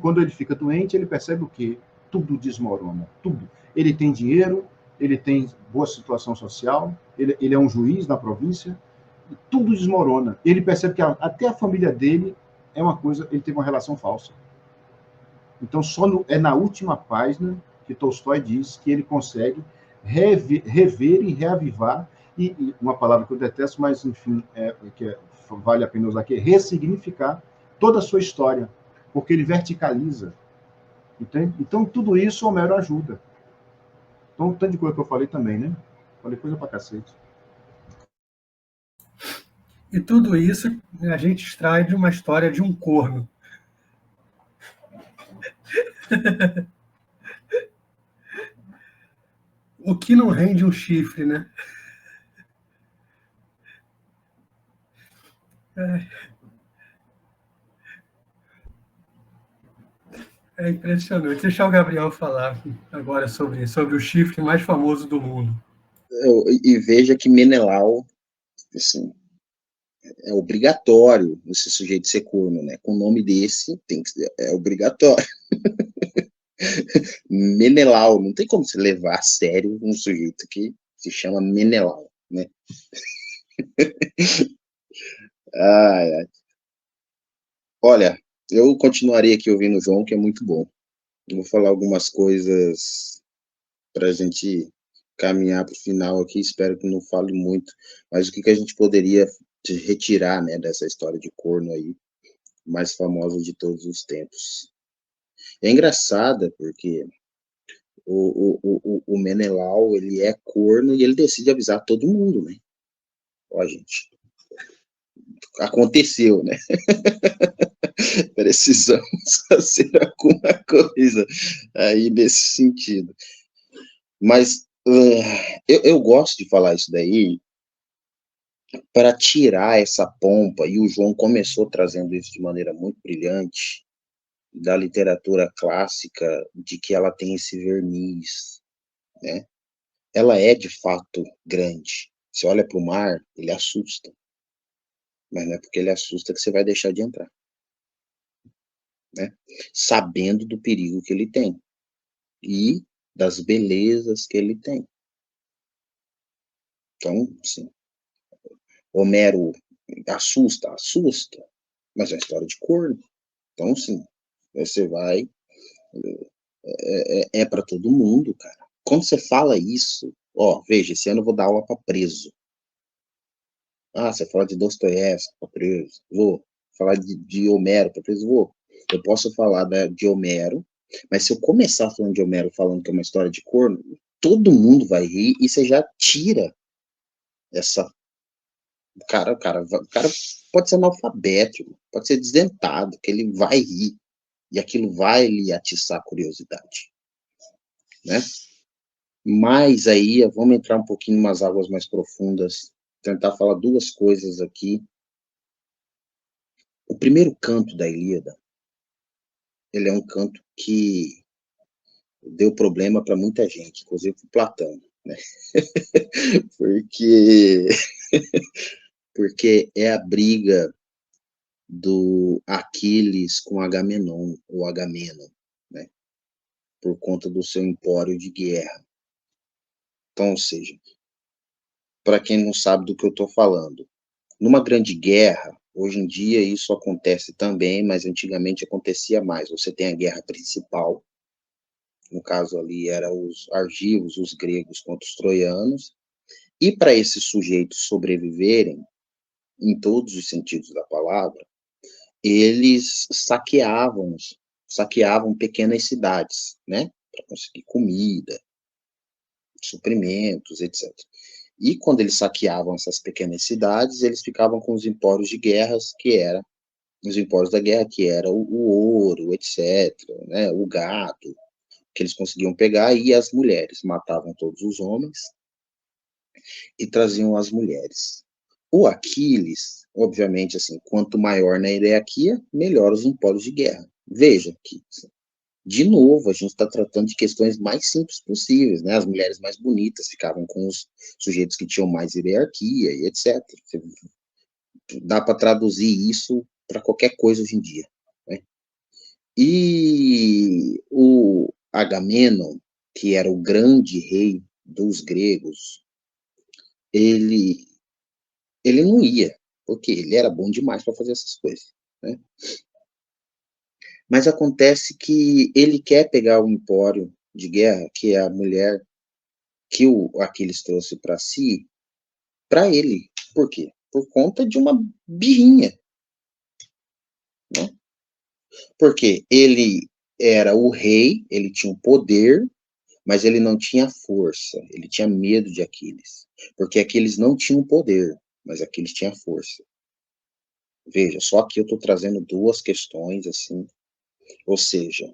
quando ele fica doente, ele percebe o quê? Tudo desmorona, tudo. Ele tem dinheiro, ele tem boa situação social, ele é um juiz na província, e tudo desmorona. Ele percebe que até a família dele é uma coisa, ele teve uma relação falsa. Então, é na última página que Tolstói diz que ele consegue rever e reavivar, e uma palavra que eu detesto, mas, enfim, vale a pena usar aqui, ressignificar toda a sua história, porque ele verticaliza. Entende? Então, tudo isso o Homero ajuda. Então, tanto de coisa que eu falei também, né? Falei coisa pra cacete. E tudo isso a gente extrai de uma história de um corno. O que não rende um chifre, né? É impressionante. Deixa o Gabriel falar agora sobre o chifre mais famoso do mundo. E veja que Menelau, assim, é obrigatório esse sujeito ser corno, né? Com o nome desse, é obrigatório. Menelau, não tem como se levar a sério um sujeito que se chama Menelau, né? Ai, ai. Olha, eu continuarei aqui ouvindo o João, que é muito bom. Eu vou falar algumas coisas para a gente caminhar para o final aqui, espero que não fale muito, mas o que a gente poderia retirar, né, dessa história de corno aí, mais famosa de todos os tempos. É engraçada, porque o Menelau, ele é corno e ele decide avisar todo mundo, né? Ó, gente, aconteceu, né? Precisamos fazer alguma coisa aí nesse sentido. Mas eu gosto de falar isso daí para tirar essa pompa, e o João começou trazendo isso de maneira muito brilhante, da literatura clássica, de que ela tem esse verniz, né? Ela é, de fato, grande. Você olha para o mar, ele assusta. Mas não é porque ele assusta que você vai deixar de entrar, né? Sabendo do perigo que ele tem e das belezas que ele tem. Então, sim, Homero assusta, mas é uma história de corno. Então, sim, você vai, para todo mundo, cara. Quando você fala isso, ó, veja, esse ano eu vou dar aula para preso. Ah, você fala de Dostoiévski para preso, vou. Falar de Homero para preso, vou. Eu posso falar de Homero, mas se eu começar falando de Homero falando que é uma história de corno, todo mundo vai rir e você já tira essa... O cara pode ser analfabeto, pode ser desdentado, que ele vai rir, e aquilo vai lhe atiçar a curiosidade, né? Mas aí, vamos entrar um pouquinho em umas águas mais profundas, tentar falar duas coisas aqui. O primeiro canto da Ilíada, ele é um canto que deu problema para muita gente, inclusive para Platão, né? porque é a briga do Aquiles com Agamenon, ou Agamenon, né? Por conta do seu empório de guerra. Então, ou seja, para quem não sabe do que eu estou falando, numa grande guerra, hoje em dia isso acontece também, mas antigamente acontecia mais. Você tem a guerra principal, no caso ali eram os argivos, os gregos contra os troianos, e para esses sujeitos sobreviverem, em todos os sentidos da palavra, eles saqueavam pequenas cidades, né, para conseguir comida, suprimentos, etc. E quando eles saqueavam essas pequenas cidades, eles ficavam com os empórios de guerras, que era os empórios da guerra, que era o ouro, etc., né, o gado, que eles conseguiam pegar, e as mulheres matavam todos os homens e traziam as mulheres. O Aquiles, obviamente, assim, quanto maior na hierarquia, melhor os empórios de guerra. Veja que, de novo, a gente está tratando de questões mais simples possíveis, né? As mulheres mais bonitas ficavam com os sujeitos que tinham mais hierarquia e etc. Dá para traduzir isso para qualquer coisa hoje em dia, né? E o Agamenon, que era o grande rei dos gregos, ele não ia, porque ele era bom demais para fazer essas coisas, né? Mas acontece que ele quer pegar o empório de guerra, que é a mulher que o Aquiles trouxe para si, para ele. Por quê? Por conta de uma birrinha, né? Porque ele era o rei, ele tinha o poder, mas ele não tinha força, ele tinha medo de Aquiles, porque Aquiles não tinha o poder, mas Aquiles tinha força. Veja, só que eu estou trazendo duas questões, assim, ou seja,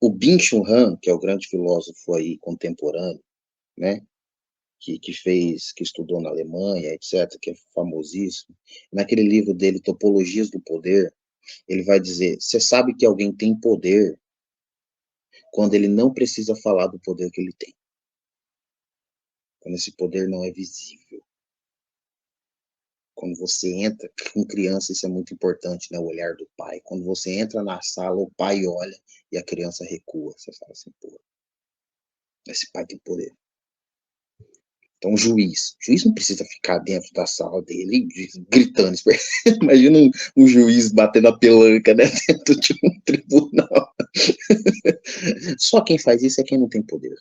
o Byung-Chul Han, que é o grande filósofo aí contemporâneo, né, que estudou na Alemanha, etc., que é famosíssimo, naquele livro dele, Topologias do Poder, ele vai dizer, você sabe que alguém tem poder quando ele não precisa falar do poder que ele tem, quando esse poder não é visível. Quando você entra, com criança isso é muito importante, né, o olhar do pai. Quando você entra na sala, o pai olha e a criança recua. Você fala assim, pô, esse pai tem poder. Então, o juiz não precisa ficar dentro da sala dele gritando. Imagina um juiz batendo a pelanca, né, dentro de um tribunal. Só quem faz isso é quem não tem poder.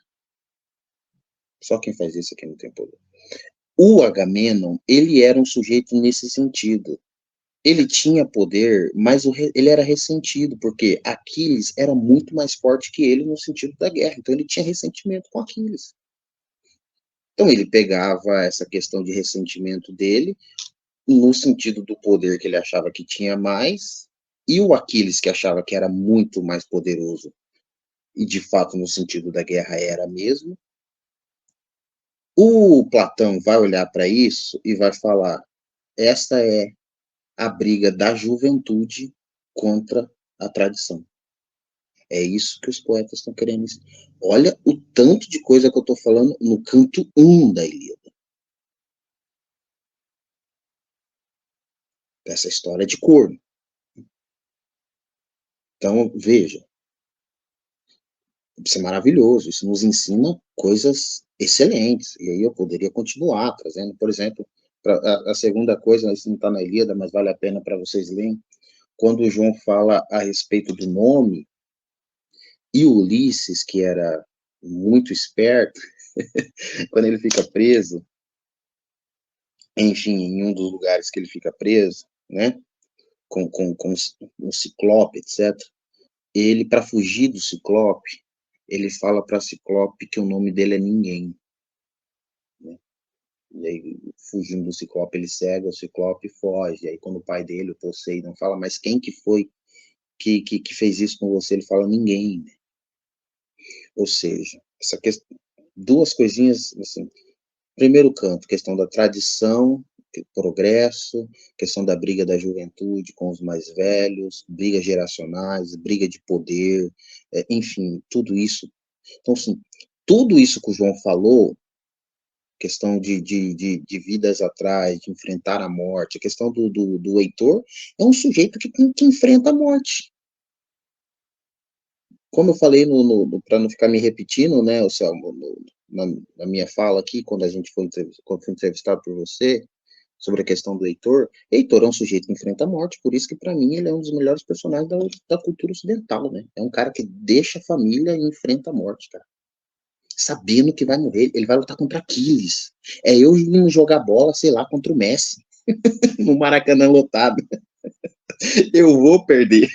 Só quem faz isso é quem não tem poder. O Agamenon, ele era um sujeito nesse sentido. Ele tinha poder, mas ele era ressentido, porque Aquiles era muito mais forte que ele no sentido da guerra. Então, ele tinha ressentimento com Aquiles. Então, ele pegava essa questão de ressentimento dele, no sentido do poder que ele achava que tinha mais, e o Aquiles, que achava que era muito mais poderoso, e de fato, no sentido da guerra, era mesmo. O Platão vai olhar para isso e vai falar: essa é a briga da juventude contra a tradição. É isso que os poetas estão querendo. Olha o tanto de coisa que eu estou falando no canto 1 da Ilíada. Essa história de corno. Então, veja, isso é maravilhoso, isso nos ensina coisas excelentes. E aí eu poderia continuar trazendo, por exemplo, a segunda coisa, isso não está na Ilíada, mas vale a pena para vocês lerem, quando o João fala a respeito do nome, e o Ulisses, que era muito esperto, quando ele fica preso, enfim, em um dos lugares que ele fica preso, né, com um ciclope, etc., ele, para fugir do ciclope, ele fala para Ciclope que o nome dele é Ninguém. Né? E aí, fugindo do Ciclope, ele cega, o Ciclope foge. E aí, quando o pai dele, o Poseidon, fala, mas quem que foi que fez isso com você? Ele fala, ninguém. Né? Ou seja, duas coisinhas, assim, primeiro canto, questão da tradição, progresso, questão da briga da juventude com os mais velhos, brigas geracionais, briga de poder, enfim, tudo isso. Então, assim, tudo isso que o João falou, questão de vidas atrás, de enfrentar a morte, a questão do Heitor é um sujeito que enfrenta a morte. Como eu falei, para não ficar me repetindo, né, na minha fala aqui, quando foi entrevistado por você, sobre a questão do Heitor, Heitor é um sujeito que enfrenta a morte, por isso que, para mim, ele é um dos melhores personagens da cultura ocidental, né? É um cara que deixa a família e enfrenta a morte, cara. Sabendo que vai morrer, ele vai lutar contra Aquiles. É eu indo jogar bola, sei lá, contra o Messi, no Maracanã lotado. Eu vou perder.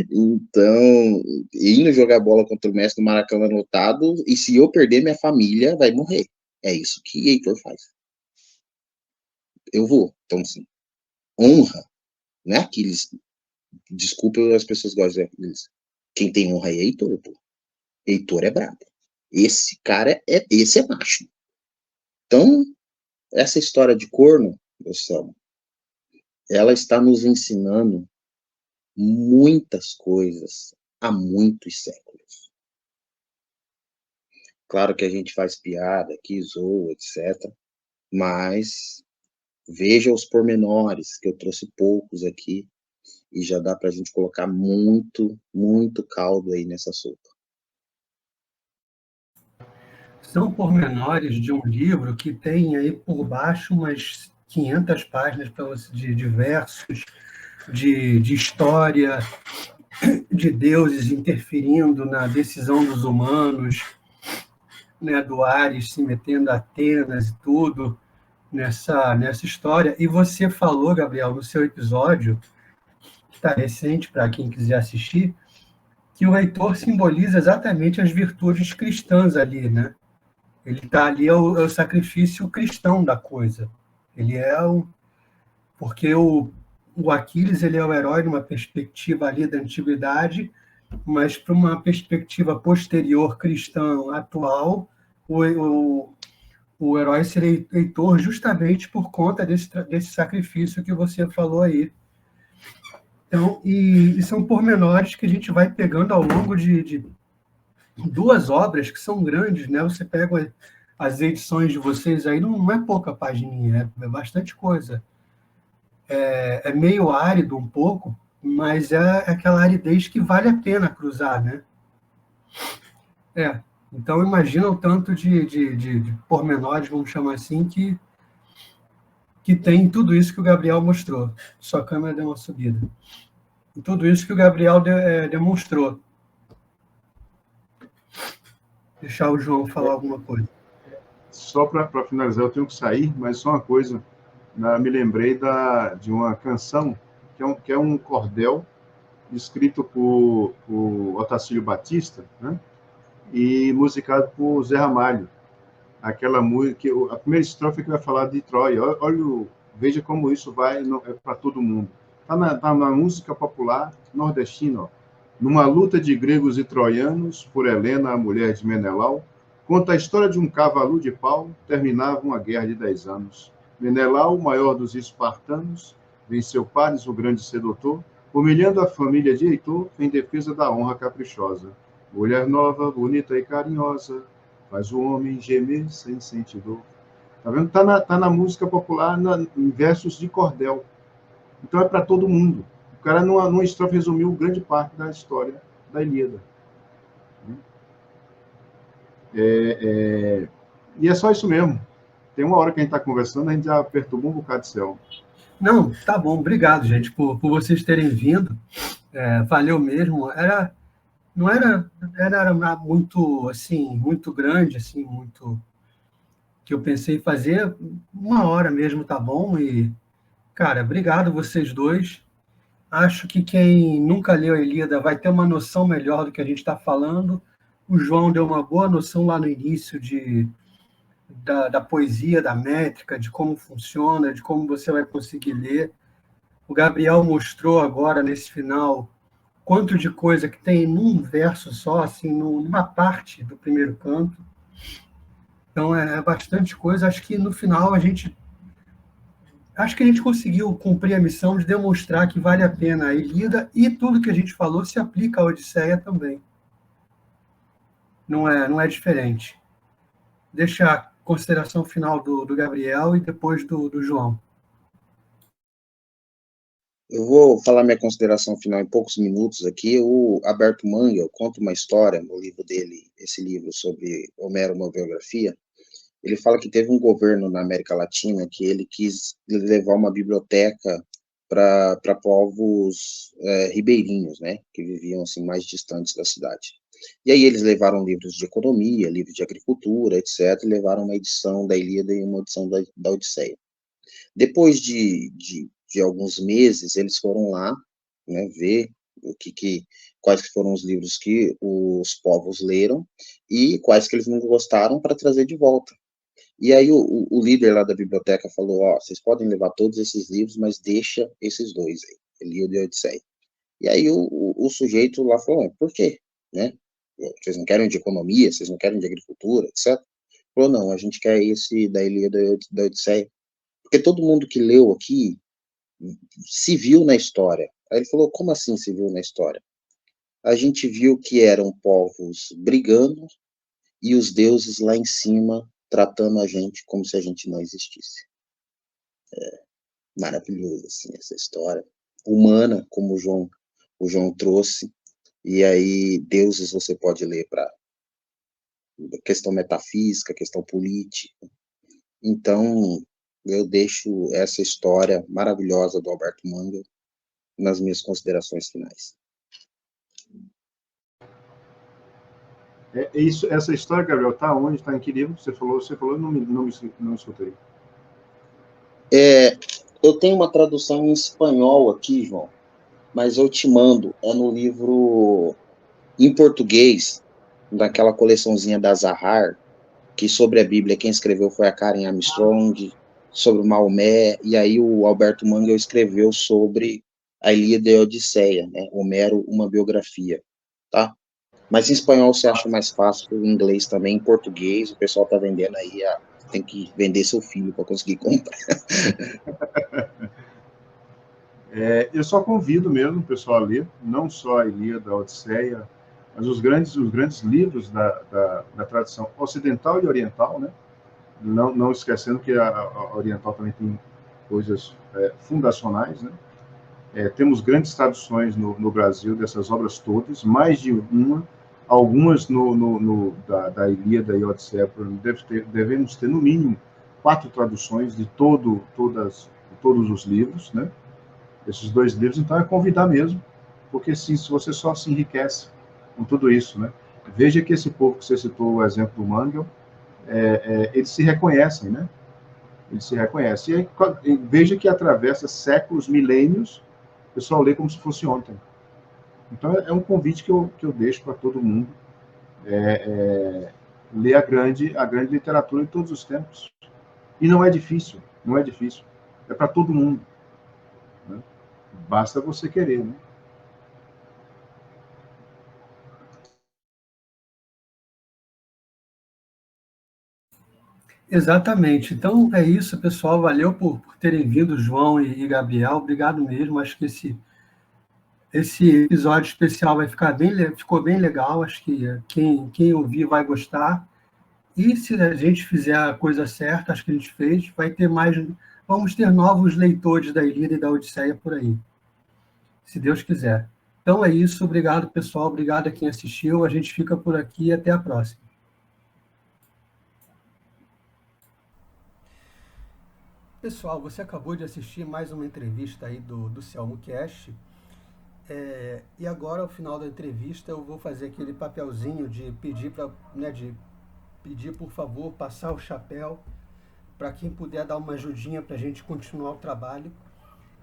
Então, indo jogar bola contra o Messi no Maracanã lotado, e se eu perder, minha família vai morrer. É isso que Heitor faz. Eu vou. Então, assim, honra, não é Aquiles. Desculpa, as pessoas gostam de Aquiles. Quem tem honra é Heitor, pô. Heitor é brabo. Esse cara esse é macho. Então, essa história de corno, pessoal, ela está nos ensinando muitas coisas há muitos séculos. Claro que a gente faz piada aqui, zoa, etc. Mas veja os pormenores, que eu trouxe poucos aqui, e já dá para a gente colocar muito, muito caldo aí nessa sopa. São pormenores de um livro que tem aí por baixo umas 500 páginas para você, de versos, de história, de deuses interferindo na decisão dos humanos, né, do Ares se metendo a Atenas e tudo nessa história. E você falou, Gabriel, no seu episódio, que está recente para quem quiser assistir, que o Heitor simboliza exatamente as virtudes cristãs ali, né? Ele está ali, é o sacrifício cristão da coisa. Ele é porque o Aquiles ele é o herói numa perspectiva ali da antiguidade, mas para uma perspectiva posterior cristã atual, o herói seria Heitor justamente por conta desse sacrifício que você falou aí. Então, e são pormenores que a gente vai pegando ao longo de duas obras que são grandes, né? Você pega as edições de vocês aí, não é pouca pagininha, é bastante coisa. É meio árido um pouco, mas é aquela aridez que vale a pena cruzar, né? Então imagina o tanto de pormenores, vamos chamar assim, que tem tudo isso que o Gabriel mostrou. Sua câmera deu uma subida. E tudo isso que o Gabriel demonstrou. Deixar o João falar alguma coisa. Só para finalizar, eu tenho que sair, mas só uma coisa. Me lembrei de uma canção, que é um cordel, escrito por Otacílio Batista, né? E musicado por Zé Ramalho. Aquela música, a primeira estrofe que vai falar de Troia. Veja como isso é para todo mundo. Tá na música popular nordestina. Ó. Numa luta de gregos e troianos, por Helena, a mulher de Menelau, conta a história de um cavalo de pau, terminava uma guerra de 10 anos. Menelau, o maior dos espartanos, venceu Paris, o grande sedutor, humilhando a família de Heitor em defesa da honra caprichosa. Mulher nova, bonita e carinhosa, faz o homem gemer sem sentir dor. Tá vendo? Tá na música popular, em versos de cordel. Então é para todo mundo. O cara, numa estrofe, resumiu grande parte da história da Ilíada. E é só isso mesmo. Tem uma hora que a gente está conversando, a gente já perturbou um bocado de céu. Não, tá bom. Obrigado, gente, por vocês terem vindo. Valeu mesmo. Não era muito, assim, muito grande, assim, muito... que eu pensei em fazer. 1 hora mesmo tá bom. E, cara, obrigado vocês dois. Acho que quem nunca leu a Ilíada vai ter uma noção melhor do que a gente está falando. O João deu uma boa noção lá no início da poesia, da métrica, de como funciona, de como você vai conseguir ler. O Gabriel mostrou agora, nesse final, quanto de coisa que tem num verso só, assim, numa parte do primeiro canto. Então, é bastante coisa. Acho que, no final, a gente conseguiu cumprir a missão de demonstrar que vale a pena a Ilíada, e tudo que a gente falou se aplica à Odisseia também. Não é diferente. deixa a consideração final do Gabriel e depois do João. Eu vou falar minha consideração final em poucos minutos aqui. O Alberto Mangel conta uma história no livro dele, esse livro sobre Homero, uma biografia. Ele fala que teve um governo na América Latina que ele quis levar uma biblioteca para povos ribeirinhos, né, que viviam assim mais distantes da cidade. E aí eles levaram livros de economia, livros de agricultura, etc., e levaram uma edição da Ilíada e uma edição da Odisseia. Depois de alguns meses, eles foram lá, né, ver quais foram os livros que os povos leram e quais que eles não gostaram para trazer de volta. E aí o líder lá da biblioteca falou, ó, vocês podem levar todos esses livros, mas deixa esses dois aí, Ilíada e Odisseia. E aí o sujeito lá falou, por quê? Né? Vocês não querem de economia, vocês não querem de agricultura, etc. Falou, não, a gente quer esse da Ilíada e da Odisseia. Porque todo mundo que leu aqui se viu na história. Aí ele falou, como assim se viu na história? A gente viu que eram povos brigando e os deuses lá em cima tratando a gente como se a gente não existisse. Maravilhoso, assim, essa história. Humana, como o João trouxe, e aí deuses você pode ler para questão metafísica, questão política. Então, eu deixo essa história maravilhosa do Alberto Mangel nas minhas considerações finais. Essa história, Gabriel, está onde? Está em que livro? Você falou, não escutei. Eu tenho uma tradução em espanhol aqui, João, mas eu te mando. É no livro em português, daquela coleçãozinha da Zahar, que sobre a Bíblia quem escreveu foi a Karen Armstrong, sobre o Maomé, e aí o Alberto Mangel escreveu sobre a Ilíada e a Odisseia, né? Homero, uma biografia, tá? Mas em espanhol você acha mais fácil, em inglês também, em português, o pessoal tá vendendo aí, tem que vender seu filho para conseguir comprar. Eu só convido mesmo o pessoal a ler, não só a Ilíada, a Odisseia, mas os grandes livros da tradição ocidental e oriental, né? Não esquecendo que a oriental também tem coisas fundacionais, né? Temos grandes traduções no Brasil dessas obras todas, mais de uma, algumas da Ilíada e Odisseia, devemos ter no mínimo 4 traduções de todos os livros, né? Esses 2 livros, então é convidar mesmo, porque sim, se você só se enriquece com tudo isso, né? Veja que esse povo que você citou, o exemplo do Mangel, eles se reconhecem, né? Eles se reconhecem. E aí, veja que atravessa séculos, milênios, o pessoal lê como se fosse ontem. Então, é um convite que eu deixo para todo mundo, ler a grande literatura de todos os tempos. E não é difícil, não é difícil. É para todo mundo, né? Basta você querer, né? Exatamente. Então é isso, pessoal. Valeu por terem vindo, João e Gabriel. Obrigado mesmo. Acho que esse episódio especial ficou bem legal. Acho que quem ouvir vai gostar. E se a gente fizer a coisa certa, acho que a gente fez, vamos ter novos leitores da Ilíada e da Odisseia por aí, se Deus quiser. Então é isso. Obrigado, pessoal. Obrigado a quem assistiu. A gente fica por aqui e até a próxima. Pessoal, você acabou de assistir mais uma entrevista aí do Selmo Cast. E agora, ao final da entrevista, eu vou fazer aquele papelzinho de pedir por favor, passar o chapéu para quem puder dar uma ajudinha para a gente continuar o trabalho,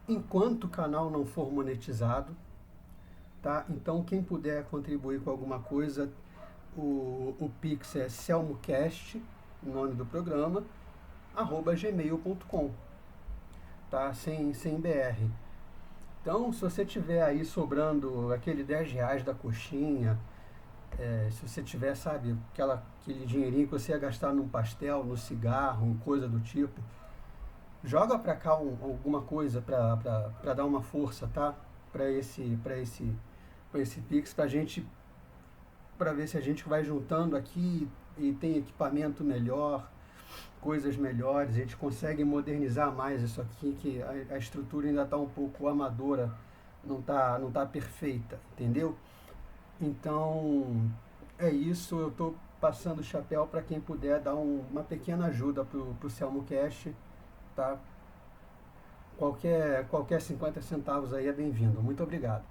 enquanto o canal não for monetizado, tá? Então, quem puder contribuir com alguma coisa, o Pix é selmocast, o nome do programa, @gmail.com, tá? Sem BR. Então, se você tiver aí sobrando aquele R$10 da coxinha, se você tiver, sabe, aquele dinheirinho que você ia gastar num pastel, no cigarro, coisa do tipo, joga para cá alguma coisa para dar uma força, tá? Para esse Pix, para ver se a gente vai juntando aqui e tem equipamento melhor, coisas melhores, a gente consegue modernizar mais isso aqui, que a estrutura ainda está um pouco amadora, não tá perfeita, entendeu? Então, é isso, eu estou passando o chapéu para quem puder dar uma pequena ajuda para o Selmo Cash, tá? Qualquer 50 centavos aí é bem-vindo. Muito obrigado.